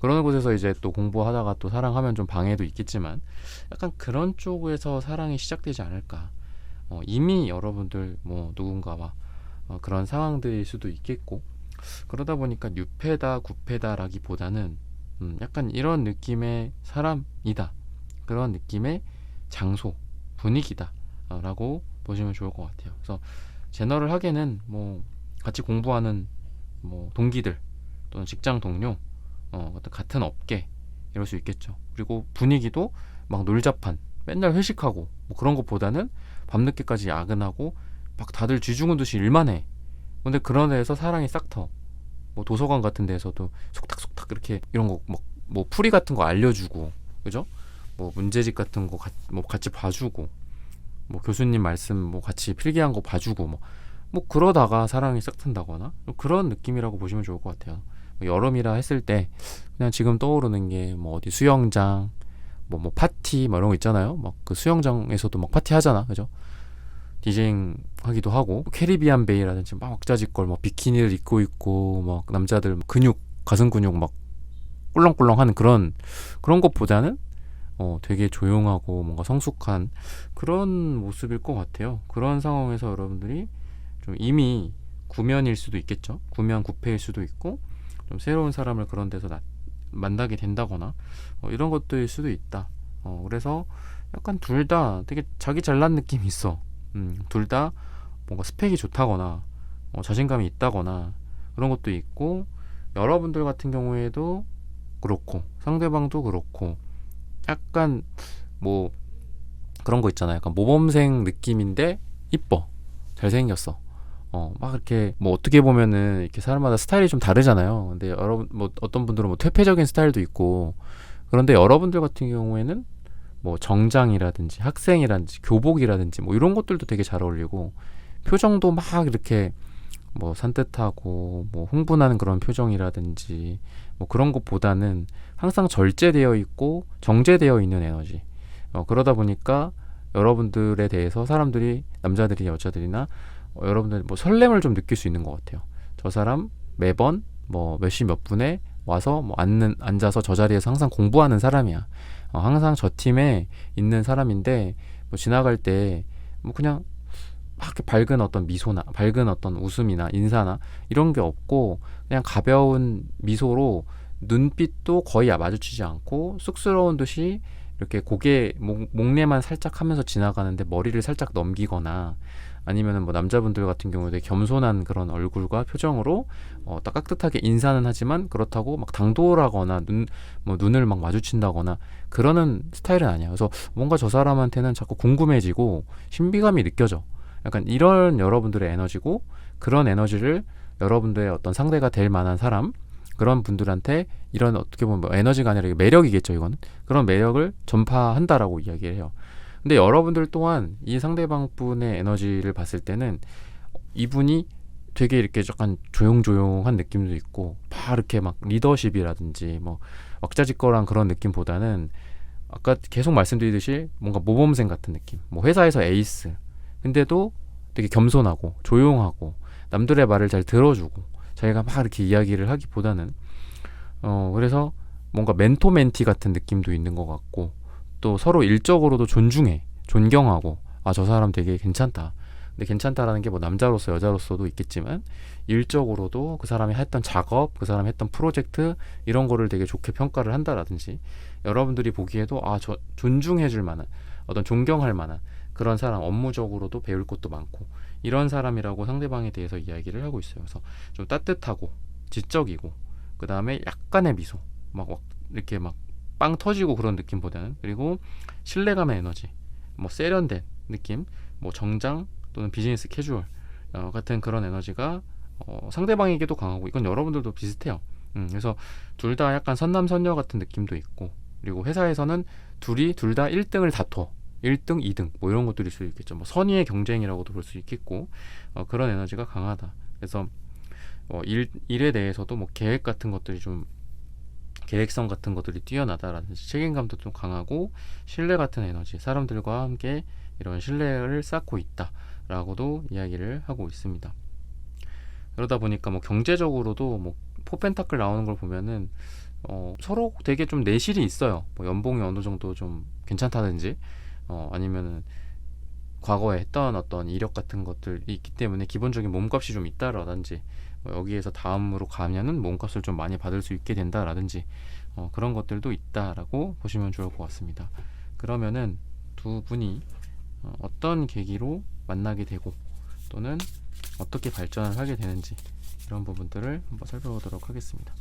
그런 곳에서 이제 또 공부하다가 또 사랑하면 좀 방해도 있겠지만 약간 그런 쪽에서 사랑이 시작되지 않을까. 이미 여러분들 뭐 누군가와 그런 상황들일 수도 있겠고, 그러다 보니까 뉴페다 구페다라기보다는 약간 이런 느낌의 사람이다, 그런 느낌의 장소, 분위기다 라고 보시면 좋을 것 같아요. 그래서 제너럴하게는 뭐 같이 공부하는 뭐 동기들 또는 직장 동료, 어떤 같은 업계 이럴 수 있겠죠. 그리고 분위기도 막 놀자판, 맨날 회식하고 뭐 그런 것보다는 밤늦게까지 야근하고 막 다들 쥐죽은 듯이 일만 해. 근데 그런 데에서 사랑이 싹 터. 뭐 도서관 같은 데에서도 속닥속닥 이렇게 이런 거 뭐 풀이 같은 거 알려주고, 그죠? 뭐 문제집 같은 거 뭐 같이 봐주고, 뭐 교수님 말씀 뭐 같이 필기한 거 봐주고, 뭐 그러다가 사랑이 싹 튼다거나 그런 느낌이라고 보시면 좋을 것 같아요. 뭐 여름이라 했을 때 그냥 지금 떠오르는 게 뭐 어디 수영장, 뭐 파티 뭐 이런 거 있잖아요. 막 그 수영장에서도 막 파티 하잖아, 그죠? 디제잉 하기도 하고, 캐리비안 베이라든지 막 왁자지껄 막 비키니를 입고 있고, 막 남자들 근육, 가슴 근육 막 꿀렁꿀렁 하는 그런 것보다는 되게 조용하고 뭔가 성숙한 그런 모습일 것 같아요. 그런 상황에서 여러분들이 좀 이미 구면일 수도 있겠죠. 구면 구패일 수도 있고, 좀 새로운 사람을 그런 데서 만나게 된다거나 이런 것들일 수도 있다. 그래서 약간 둘 다 되게 자기 잘난 느낌이 있어. 둘 다 뭔가 스펙이 좋다거나 자신감이 있다거나 그런 것도 있고, 여러분들 같은 경우에도 그렇고 상대방도 그렇고 약간 뭐 그런 거 있잖아요. 약간 모범생 느낌인데 이뻐, 잘생겼어. 막 이렇게 뭐 어떻게 보면은 이렇게 사람마다 스타일이 좀 다르잖아요. 근데 여러분 뭐 어떤 분들은 뭐 퇴폐적인 스타일도 있고, 그런데 여러분들 같은 경우에는 뭐 정장이라든지 학생이라든지 교복이라든지 뭐 이런 것들도 되게 잘 어울리고, 표정도 막 이렇게 뭐 산뜻하고 뭐 흥분하는 그런 표정이라든지 뭐 그런 것보다는 항상 절제되어 있고 정제되어 있는 에너지. 그러다 보니까 여러분들에 대해서 사람들이, 남자들이 여자들이나 여러분들 뭐 설렘을 좀 느낄 수 있는 것 같아요. 저 사람 매번 뭐 몇 시 몇 분에 와서 뭐 앉아서 저 자리에서 항상 공부하는 사람이야. 항상 저 팀에 있는 사람인데 뭐 지나갈 때 뭐 그냥 막 이렇게 밝은 어떤 미소나 밝은 어떤 웃음이나 인사나 이런 게 없고 그냥 가벼운 미소로 눈빛도 거의 마주치지 않고 쑥스러운 듯이 이렇게 고개 목례만 살짝 하면서 지나가는데 머리를 살짝 넘기거나, 아니면은 뭐 남자분들 같은 경우에 되게 겸손한 그런 얼굴과 표정으로 딱 깍듯하게 인사는 하지만 그렇다고 막 당돌하거나 눈을 막 마주친다거나 그러는 스타일은 아니야. 그래서 뭔가 저 사람한테는 자꾸 궁금해지고 신비감이 느껴져. 약간 이런 여러분들의 에너지고, 그런 에너지를 여러분들의 어떤 상대가 될 만한 사람, 그런 분들한테 이런 어떻게 보면 뭐 에너지가 아니라 매력이겠죠. 이거는 그런 매력을 전파한다라고 이야기를 해요. 근데 여러분들 또한 이 상대방 분의 에너지를 봤을 때는 이분이 되게 이렇게 약간 조용조용한 느낌도 있고 막 이렇게 막 리더십이라든지 뭐 왁자지껄한 그런 느낌보다는 아까 계속 말씀드리듯이 뭔가 모범생 같은 느낌, 뭐 회사에서 에이스 근데도 되게 겸손하고 조용하고 남들의 말을 잘 들어주고 자기가 막 이렇게 이야기를 하기보다는 그래서 뭔가 멘토 멘티 같은 느낌도 있는 것 같고, 또 서로 일적으로도 존경하고, 저 사람 되게 괜찮다. 근데 괜찮다라는 게 뭐 남자로서 여자로서도 있겠지만 일적으로도 그 사람이 했던 작업, 그 사람이 했던 프로젝트 이런 거를 되게 좋게 평가를 한다라든지, 여러분들이 보기에도 저 존중해줄 만한, 어떤 존경할 만한 그런 사람, 업무적으로도 배울 것도 많고 이런 사람이라고 상대방에 대해서 이야기를 하고 있어요. 그래서 좀 따뜻하고 지적이고, 그 다음에 약간의 미소, 막 이렇게 막 빵 터지고 그런 느낌보다는, 그리고 신뢰감의 에너지, 뭐 세련된 느낌, 뭐 정장 또는 비즈니스 캐주얼 같은 그런 에너지가 상대방에게도 강하고, 이건 여러분들도 비슷해요. 그래서 둘 다 약간 선남선녀 같은 느낌도 있고, 그리고 회사에서는 둘 다 1등을 다퉈. 1등, 2등 뭐 이런 것들일 수 있겠죠. 뭐 선의의 경쟁이라고도 볼 수 있겠고, 그런 에너지가 강하다. 그래서 일에 대해서도 뭐 계획 같은 것들이 좀, 계획성 같은 것들이 뛰어나다라든지 책임감도 좀 강하고, 신뢰 같은 에너지, 사람들과 함께 이런 신뢰를 쌓고 있다라고도 이야기를 하고 있습니다. 그러다 보니까 뭐 경제적으로도 뭐 포펜타클 나오는 걸 보면은 서로 되게 좀 내실이 있어요. 뭐 연봉이 어느 정도 좀 괜찮다든지 아니면은 과거에 했던 어떤 이력 같은 것들이 있기 때문에 기본적인 몸값이 좀 있다라든지, 여기에서 다음으로 가면은 몸값을 좀 많이 받을 수 있게 된다라든지 그런 것들도 있다라고 보시면 좋을 것 같습니다. 그러면은 두 분이 어떤 계기로 만나게 되고 또는 어떻게 발전을 하게 되는지, 이런 부분들을 한번 살펴보도록 하겠습니다.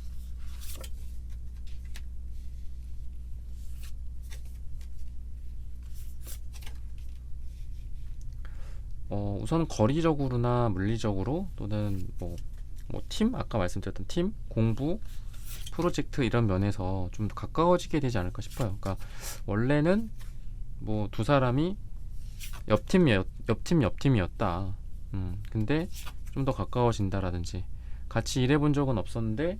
우선 거리적으로나 물리적으로 또는 팀, 아까 말씀드렸던 팀, 공부, 프로젝트 이런 면에서 좀 더 가까워지게 되지 않을까 싶어요. 그러니까 원래는 뭐 두 사람이 옆팀이었다. 근데 좀 더 가까워진다라든지, 같이 일해본 적은 없었는데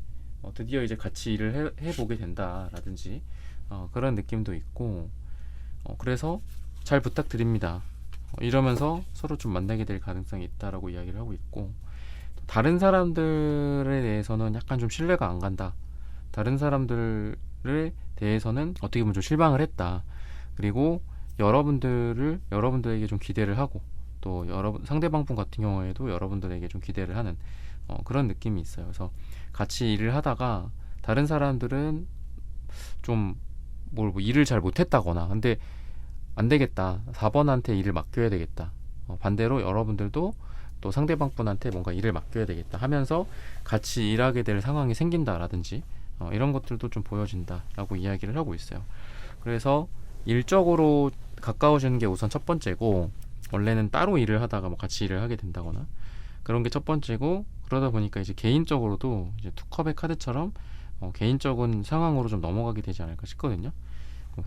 드디어 이제 같이 일을 해보게 된다라든지 그런 느낌도 있고, 그래서 잘 부탁드립니다. 이러면서 서로 좀 만나게 될 가능성이 있다라고 이야기를 하고 있고, 다른 사람들에 대해서는 약간 좀 신뢰가 안 간다. 다른 사람들에 대해서는 어떻게 보면 좀 실망을 했다. 그리고 여러분들에게 좀 기대를 하고, 또 상대방 분 같은 경우에도 여러분들에게 좀 기대를 하는 그런 느낌이 있어요. 그래서 같이 일을 하다가 다른 사람들은 좀 뭐 일을 잘 못했다거나, 근데 안 되겠다, 4번한테 일을 맡겨야 되겠다, 반대로 여러분들도 또 상대방 분한테 뭔가 일을 맡겨야 되겠다 하면서 같이 일하게 될 상황이 생긴다라든지 이런 것들도 좀 보여진다라고 이야기를 하고 있어요. 그래서 일적으로 가까워지는 게 우선 첫 번째고, 원래는 따로 일을 하다가 뭐 같이 일을 하게 된다거나 그런 게 첫 번째고, 그러다 보니까 이제 개인적으로도 이제 투컵의 카드처럼 개인적인 상황으로 좀 넘어가게 되지 않을까 싶거든요.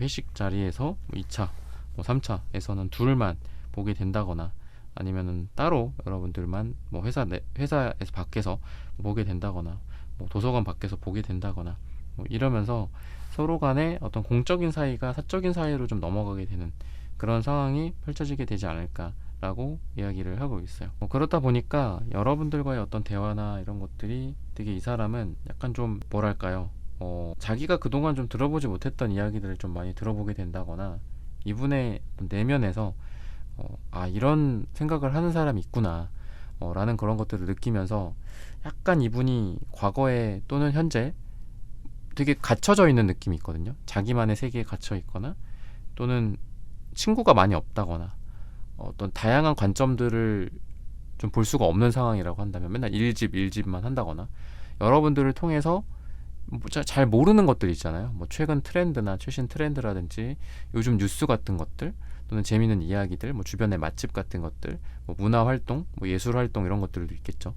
회식 자리에서 2차, 3차에서는 둘만 보게 된다거나, 아니면은 따로 여러분들만 뭐 회사에서 밖에서 보게 된다거나, 뭐 도서관 밖에서 보게 된다거나 뭐 이러면서 서로 간에 어떤 공적인 사이가 사적인 사이로 좀 넘어가게 되는 그런 상황이 펼쳐지게 되지 않을까라고 이야기를 하고 있어요. 그렇다 보니까 여러분들과의 어떤 대화나 이런 것들이 되게 이 사람은 약간 좀 뭐랄까요? 자기가 그동안 좀 들어보지 못했던 이야기들을 좀 많이 들어보게 된다거나 이분의 어떤 내면에서 이런 생각을 하는 사람이 있구나 라는 그런 것들을 느끼면서 약간 이분이 과거에 또는 현재 되게 갇혀져 있는 느낌이 있거든요. 자기만의 세계에 갇혀 있거나 또는 친구가 많이 없다거나 어떤 다양한 관점들을 좀 볼 수가 없는 상황이라고 한다면 맨날 일집만 한다거나 여러분들을 통해서 잘 모르는 것들 있잖아요. 뭐 최근 트렌드나 최신 트렌드라든지 요즘 뉴스 같은 것들 또는 재미있는 이야기들, 뭐 주변의 맛집 같은 것들, 뭐 문화 활동, 뭐 예술 활동 이런 것들도 있겠죠.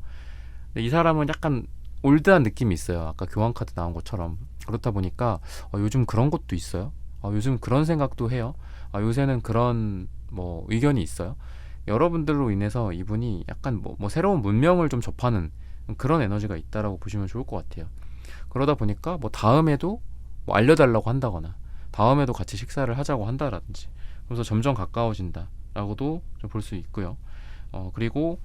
근데 이 사람은 약간 올드한 느낌이 있어요. 아까 교환 카드 나온 것처럼. 그렇다 보니까 요즘 그런 것도 있어요. 요즘 그런 생각도 해요. 요새는 그런 뭐 의견이 있어요. 여러분들로 인해서 이분이 약간 뭐 새로운 문명을 좀 접하는 그런 에너지가 있다라고 보시면 좋을 것 같아요. 그러다 보니까 뭐 다음에도 뭐 알려달라고 한다거나 다음에도 같이 식사를 하자고 한다라든지 그래서 점점 가까워진다라고도 좀 볼 수 있고요. 그리고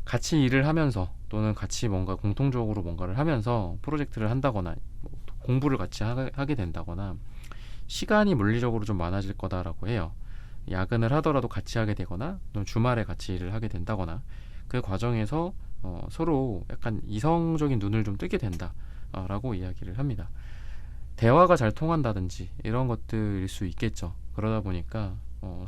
같이 일을 하면서 또는 같이 뭔가 공통적으로 뭔가를 하면서 프로젝트를 한다거나 뭐 공부를 같이 하게 된다거나 시간이 물리적으로 좀 많아질 거다라고 해요. 야근을 하더라도 같이 하게 되거나 또는 주말에 같이 일을 하게 된다거나 그 과정에서 서로 약간 이성적인 눈을 좀 뜨게 된다 라고 이야기를 합니다. 대화가 잘 통한다든지 이런 것들일 수 있겠죠. 그러다 보니까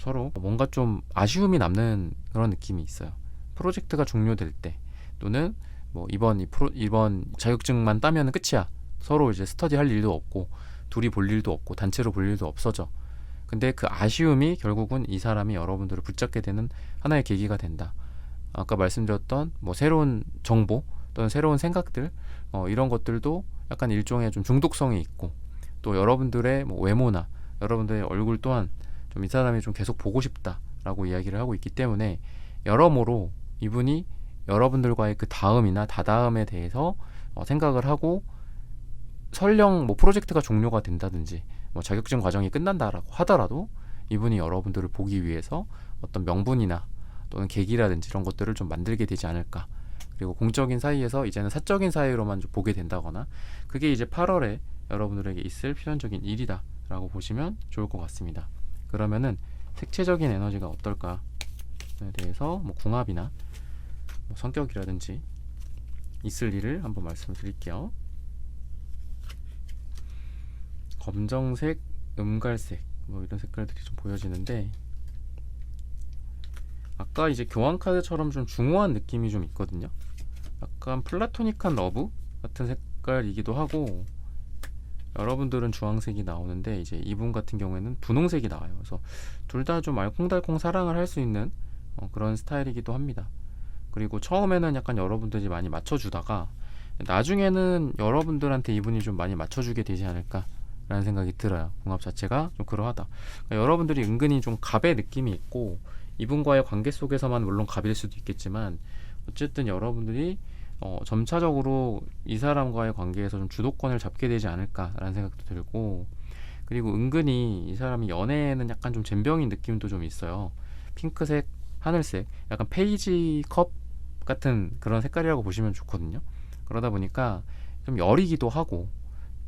서로 뭔가 좀 아쉬움이 남는 그런 느낌이 있어요. 프로젝트가 종료될 때 또는 뭐 이번 자격증만 따면 끝이야. 서로 이제 스터디 할 일도 없고 둘이 볼 일도 없고 단체로 볼 일도 없어져. 근데 그 아쉬움이 결국은 이 사람이 여러분들을 붙잡게 되는 하나의 계기가 된다. 아까 말씀드렸던 뭐 새로운 정보 또는 새로운 생각들 이런 것들도 약간 일종의 좀 중독성이 있고 또 여러분들의 뭐 외모나 여러분들의 얼굴 또한 좀 이 사람이 좀 계속 보고 싶다라고 이야기를 하고 있기 때문에 여러모로 이분이 여러분들과의 그 다음이나 다다음에 대해서 생각을 하고 설령 뭐 프로젝트가 종료가 된다든지 뭐 자격증 과정이 끝난다라고 하더라도 이분이 여러분들을 보기 위해서 어떤 명분이나 또는 계기라든지 이런 것들을 좀 만들게 되지 않을까. 그리고 공적인 사이에서 이제는 사적인 사이로만 좀 보게 된다거나 그게 이제 8월에 여러분들에게 있을 필연적인 일이다 라고 보시면 좋을 것 같습니다. 그러면은 색채적인 에너지가 어떨까에 대해서 뭐 궁합이나 뭐 성격이라든지 있을 일을 한번 말씀을 드릴게요. 검정색, 음갈색 뭐 이런 색깔들이 좀 보여지는데 아까 이제 교환 카드처럼 좀 중후한 느낌이 좀 있거든요. 약간 플라토닉한 러브 같은 색깔이기도 하고 여러분들은 주황색이 나오는데 이제 이분 같은 경우에는 분홍색이 나와요. 그래서 둘 다 좀 알콩달콩 사랑을 할 수 있는 그런 스타일이기도 합니다. 그리고 처음에는 약간 여러분들이 많이 맞춰주다가 나중에는 여러분들한테 이분이 좀 많이 맞춰주게 되지 않을까 라는 생각이 들어요. 궁합 자체가 좀 그러하다. 그러니까 여러분들이 은근히 좀 갑의 느낌이 있고 이분과의 관계 속에서만 물론 갑일 수도 있겠지만 어쨌든 여러분들이 점차적으로 이 사람과의 관계에서 좀 주도권을 잡게 되지 않을까라는 생각도 들고 그리고 은근히 이 사람이 연애에는 약간 좀 젬병인 느낌도 좀 있어요. 핑크색, 하늘색, 약간 페이지 컵 같은 그런 색깔이라고 보시면 좋거든요. 그러다 보니까 좀 여리기도 하고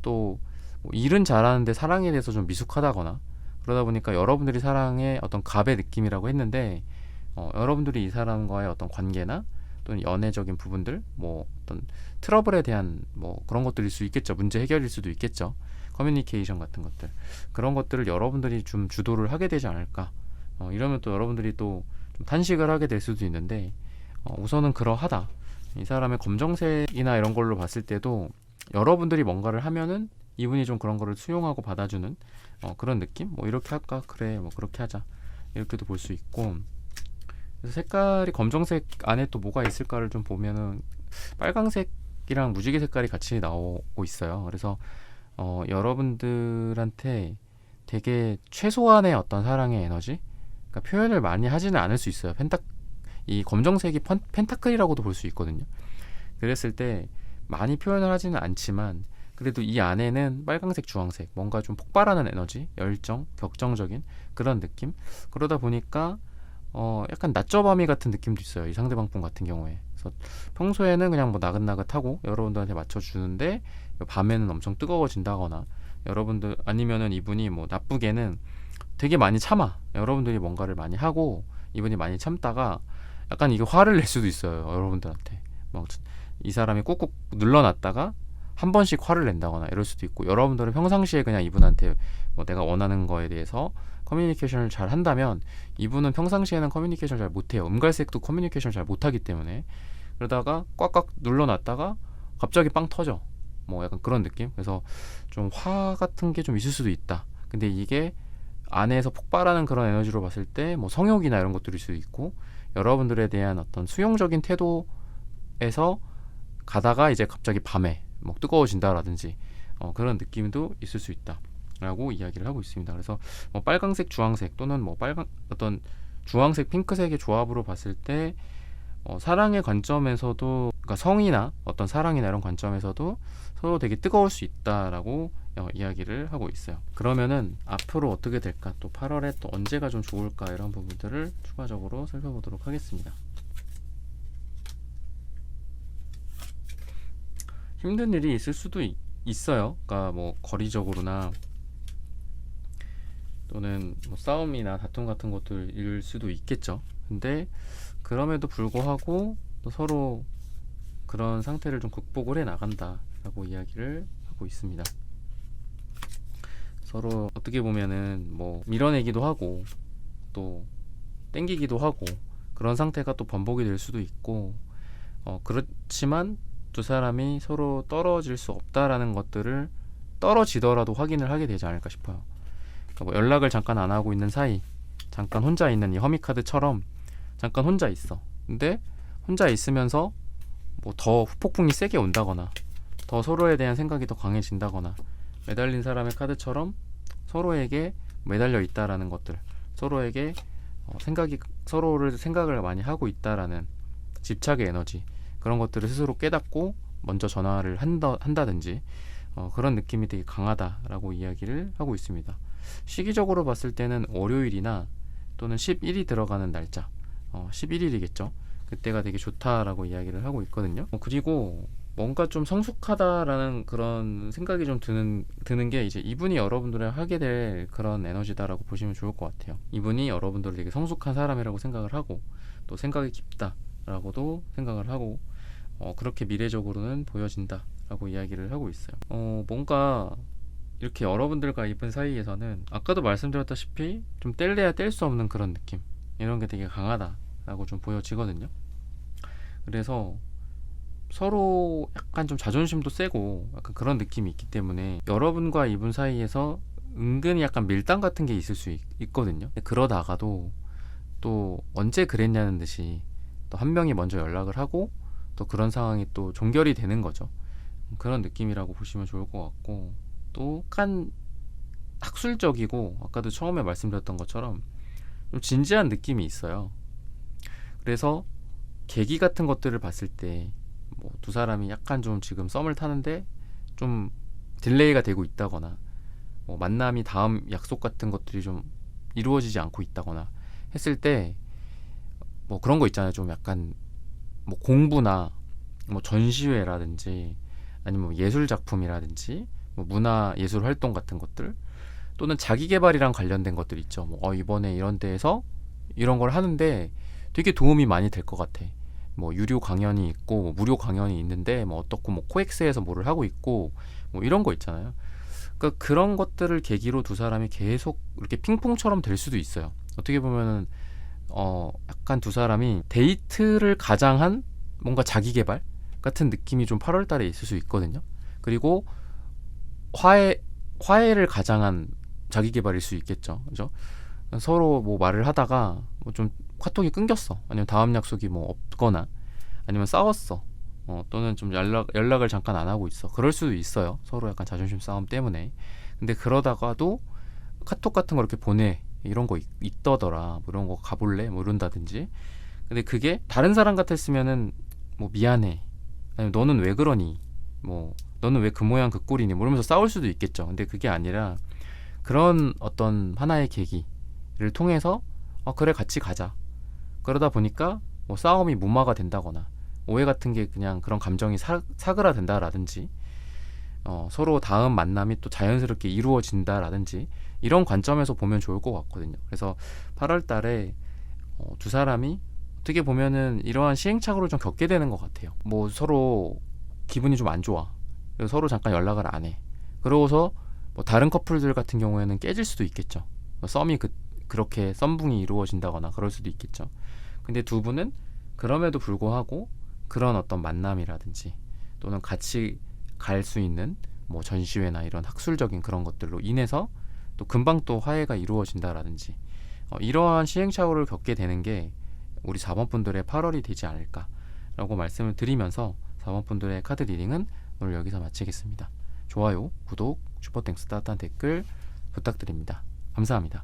또 뭐 일은 잘하는데 사랑에 대해서 좀 미숙하다거나 그러다 보니까 여러분들이 사랑의 어떤 갑의 느낌이라고 했는데 여러분들이 이 사람과의 어떤 관계나 또는 연애적인 부분들 뭐 어떤 트러블에 대한 뭐 그런 것들일 수 있겠죠. 문제 해결일 수도 있겠죠. 커뮤니케이션 같은 것들 그런 것들을 여러분들이 좀 주도를 하게 되지 않을까. 이러면 또 여러분들이 또 좀 탄식을 하게 될 수도 있는데 우선은 그러하다. 이 사람의 검정색이나 이런 걸로 봤을 때도 여러분들이 뭔가를 하면은 이분이 좀 그런 거를 수용하고 받아주는 그런 느낌? 뭐 이렇게 할까? 그래 뭐 그렇게 하자 이렇게도 볼 수 있고 그래서 색깔이 검정색 안에 또 뭐가 있을까를 좀 보면은 빨강색이랑 무지개 색깔이 같이 나오고 있어요. 그래서 여러분들한테 되게 최소한의 어떤 사랑의 에너지 그러니까 표현을 많이 하지는 않을 수 있어요. 이 검정색이 펜타클이라고도 볼 수 있거든요. 그랬을 때 많이 표현을 하지는 않지만 그래도 이 안에는 빨강색, 주황색 뭔가 좀 폭발하는 에너지, 열정, 격정적인 그런 느낌. 그러다 보니까 약간 낮저밤이 같은 느낌도 있어요. 이 상대방 분 같은 경우에. 그래서 평소에는 그냥 뭐 나긋나긋하고 여러분들한테 맞춰주는데 밤에는 엄청 뜨거워진다거나 여러분들 아니면은 이분이 뭐 나쁘게는 되게 많이 참아. 여러분들이 뭔가를 많이 하고 이분이 많이 참다가 약간 이게 화를 낼 수도 있어요. 여러분들한테. 막 이 사람이 꾹꾹 눌러놨다가 한 번씩 화를 낸다거나 이럴 수도 있고 여러분들은 평상시에 그냥 이분한테 뭐 내가 원하는 거에 대해서 커뮤니케이션을 잘 한다면 이분은 평상시에는 커뮤니케이션을 잘 못해요. 음갈색도 커뮤니케이션을 잘 못하기 때문에 그러다가 꽉꽉 눌러놨다가 갑자기 빵 터져. 뭐 약간 그런 느낌. 그래서 좀 화 같은 게 좀 있을 수도 있다. 근데 이게 안에서 폭발하는 그런 에너지로 봤을 때 뭐 성욕이나 이런 것들일 수도 있고 여러분들에 대한 어떤 수용적인 태도에서 가다가 이제 갑자기 밤에 뭐 뜨거워진다라든지 그런 느낌도 있을 수 있다라고 이야기를 하고 있습니다. 그래서 뭐 빨강색, 주황색 또는 뭐 빨강 어떤 주황색, 핑크색의 조합으로 봤을 때 사랑의 관점에서도 그러니까 성이나 어떤 사랑이나 이런 관점에서도 서로 되게 뜨거울 수 있다라고 이야기를 하고 있어요. 그러면은 앞으로 어떻게 될까? 또 8월에 또 언제가 좀 좋을까? 이런 부분들을 추가적으로 살펴보도록 하겠습니다. 힘든 일이 있을 수도 있어요. 그러니까 뭐 거리적으로나 또는 뭐 싸움이나 다툼 같은 것들일 수도 있겠죠. 근데 그럼에도 불구하고 또 서로 그런 상태를 좀 극복을 해 나간다라고 이야기를 하고 있습니다. 서로 어떻게 보면은 뭐 밀어내기도 하고 또 땡기기도 하고 그런 상태가 또 번복이 될 수도 있고 그렇지만 두 사람이 서로 떨어질 수 없다라는 것들을 떨어지더라도 확인을 하게 되지 않을까 싶어요. 그러니까 뭐 연락을 잠깐 안 하고 있는 사이 잠깐 혼자 있는 이 허미카드처럼 잠깐 혼자 있어. 근데 혼자 있으면서 뭐 더 후폭풍이 세게 온다거나 더 서로에 대한 생각이 더 강해진다거나 매달린 사람의 카드처럼 서로에게 매달려 있다라는 것들 서로에게 서로를 생각을 많이 하고 있다라는 집착의 에너지 그런 것들을 스스로 깨닫고 먼저 전화를 한다든지 그런 느낌이 되게 강하다라고 이야기를 하고 있습니다. 시기적으로 봤을 때는 월요일이나 또는 11이 들어가는 날짜 11일이겠죠. 그때가 되게 좋다라고 이야기를 하고 있거든요. 그리고 뭔가 좀 성숙하다라는 그런 생각이 좀 드는 게 이제 이분이 여러분들을 하게 될 그런 에너지다라고 보시면 좋을 것 같아요. 이분이 여러분들을 되게 성숙한 사람이라고 생각을 하고 또 생각이 깊다라고도 생각을 하고 그렇게 미래적으로는 보여진다라고 이야기를 하고 있어요. 뭔가 이렇게 여러분들과 이분 사이에서는 아까도 말씀드렸다시피 좀 뗄래야 뗄 수 없는 그런 느낌 이런 게 되게 강하다라고 좀 보여지거든요. 그래서 서로 약간 좀 자존심도 세고 약간 그런 느낌이 있기 때문에 여러분과 이분 사이에서 은근히 약간 밀당 같은 게 있을 수 있거든요. 그러다가도 또 언제 그랬냐는 듯이 또 한 명이 먼저 연락을 하고 또 그런 상황이 또 종결이 되는 거죠. 그런 느낌이라고 보시면 좋을 것 같고 또 약간 학술적이고 아까도 처음에 말씀드렸던 것처럼 좀 진지한 느낌이 있어요. 그래서 계기 같은 것들을 봤을 때 뭐 두 사람이 약간 좀 지금 썸을 타는데 좀 딜레이가 되고 있다거나 뭐 만남이 다음 약속 같은 것들이 좀 이루어지지 않고 있다거나 했을 때 뭐 그런 거 있잖아요. 좀 약간 뭐 공부나 뭐 전시회라든지 아니면 뭐 예술 작품이라든지 뭐 문화 예술 활동 같은 것들 또는 자기 개발이랑 관련된 것들 있죠. 뭐 이번에 이런 데에서 이런 걸 하는데 되게 도움이 많이 될 것 같아. 뭐 유료 강연이 있고 뭐 무료 강연이 있는데 뭐 어떻고 뭐 코엑스에서 뭐를 하고 있고 뭐 이런 거 있잖아요. 그러니까 그런 것들을 계기로 두 사람이 계속 이렇게 핑퐁처럼 될 수도 있어요. 어떻게 보면은 약간 두 사람이 데이트를 가장한 뭔가 자기 개발 같은 느낌이 좀 8월 달에 있을 수 있거든요. 그리고 화해를 가장한 자기 개발일 수 있겠죠. 그죠? 서로 뭐 말을 하다가 뭐 좀 카톡이 끊겼어. 아니면 다음 약속이 뭐 없거나 아니면 싸웠어. 또는 좀 연락을 잠깐 안 하고 있어. 그럴 수도 있어요. 서로 약간 자존심 싸움 때문에. 근데 그러다가도 카톡 같은 거 이렇게 보내. 이런 거 있더더라. 뭐 이런 거 가볼래? 뭐 이런다든지. 근데 그게 다른 사람 같았으면은 뭐 미안해. 아니면 너는 왜 그러니? 뭐 너는 왜 그 모양 그 꼴이니 뭐 이러면서 싸울 수도 있겠죠. 근데 그게 아니라 그런 어떤 하나의 계기를 통해서 그래 같이 가자. 그러다 보니까 뭐 싸움이 무마가 된다거나 오해 같은 게 그냥 그런 감정이 사그라든다라든지 서로 다음 만남이 또 자연스럽게 이루어진다라든지 이런 관점에서 보면 좋을 것 같거든요. 그래서 8월 달에 두 사람이 어떻게 보면은 이러한 시행착오를 좀 겪게 되는 것 같아요. 뭐 서로 기분이 좀 안 좋아. 그래서 서로 잠깐 연락을 안 해. 그러고서 뭐 다른 커플들 같은 경우에는 깨질 수도 있겠죠. 썸이 그렇게 썸붕이 이루어진다거나 그럴 수도 있겠죠. 근데 두 분은 그럼에도 불구하고 그런 어떤 만남이라든지 또는 같이 갈 수 있는 뭐 전시회나 이런 학술적인 그런 것들로 인해서 또 금방 또 화해가 이루어진다라든지 이러한 시행착오를 겪게 되는 게 우리 4번 분들의 8월이 되지 않을까라고 말씀을 드리면서 4번 분들의 카드 리딩은 오늘 여기서 마치겠습니다. 좋아요, 구독, 슈퍼땡스 따뜻한 댓글 부탁드립니다. 감사합니다.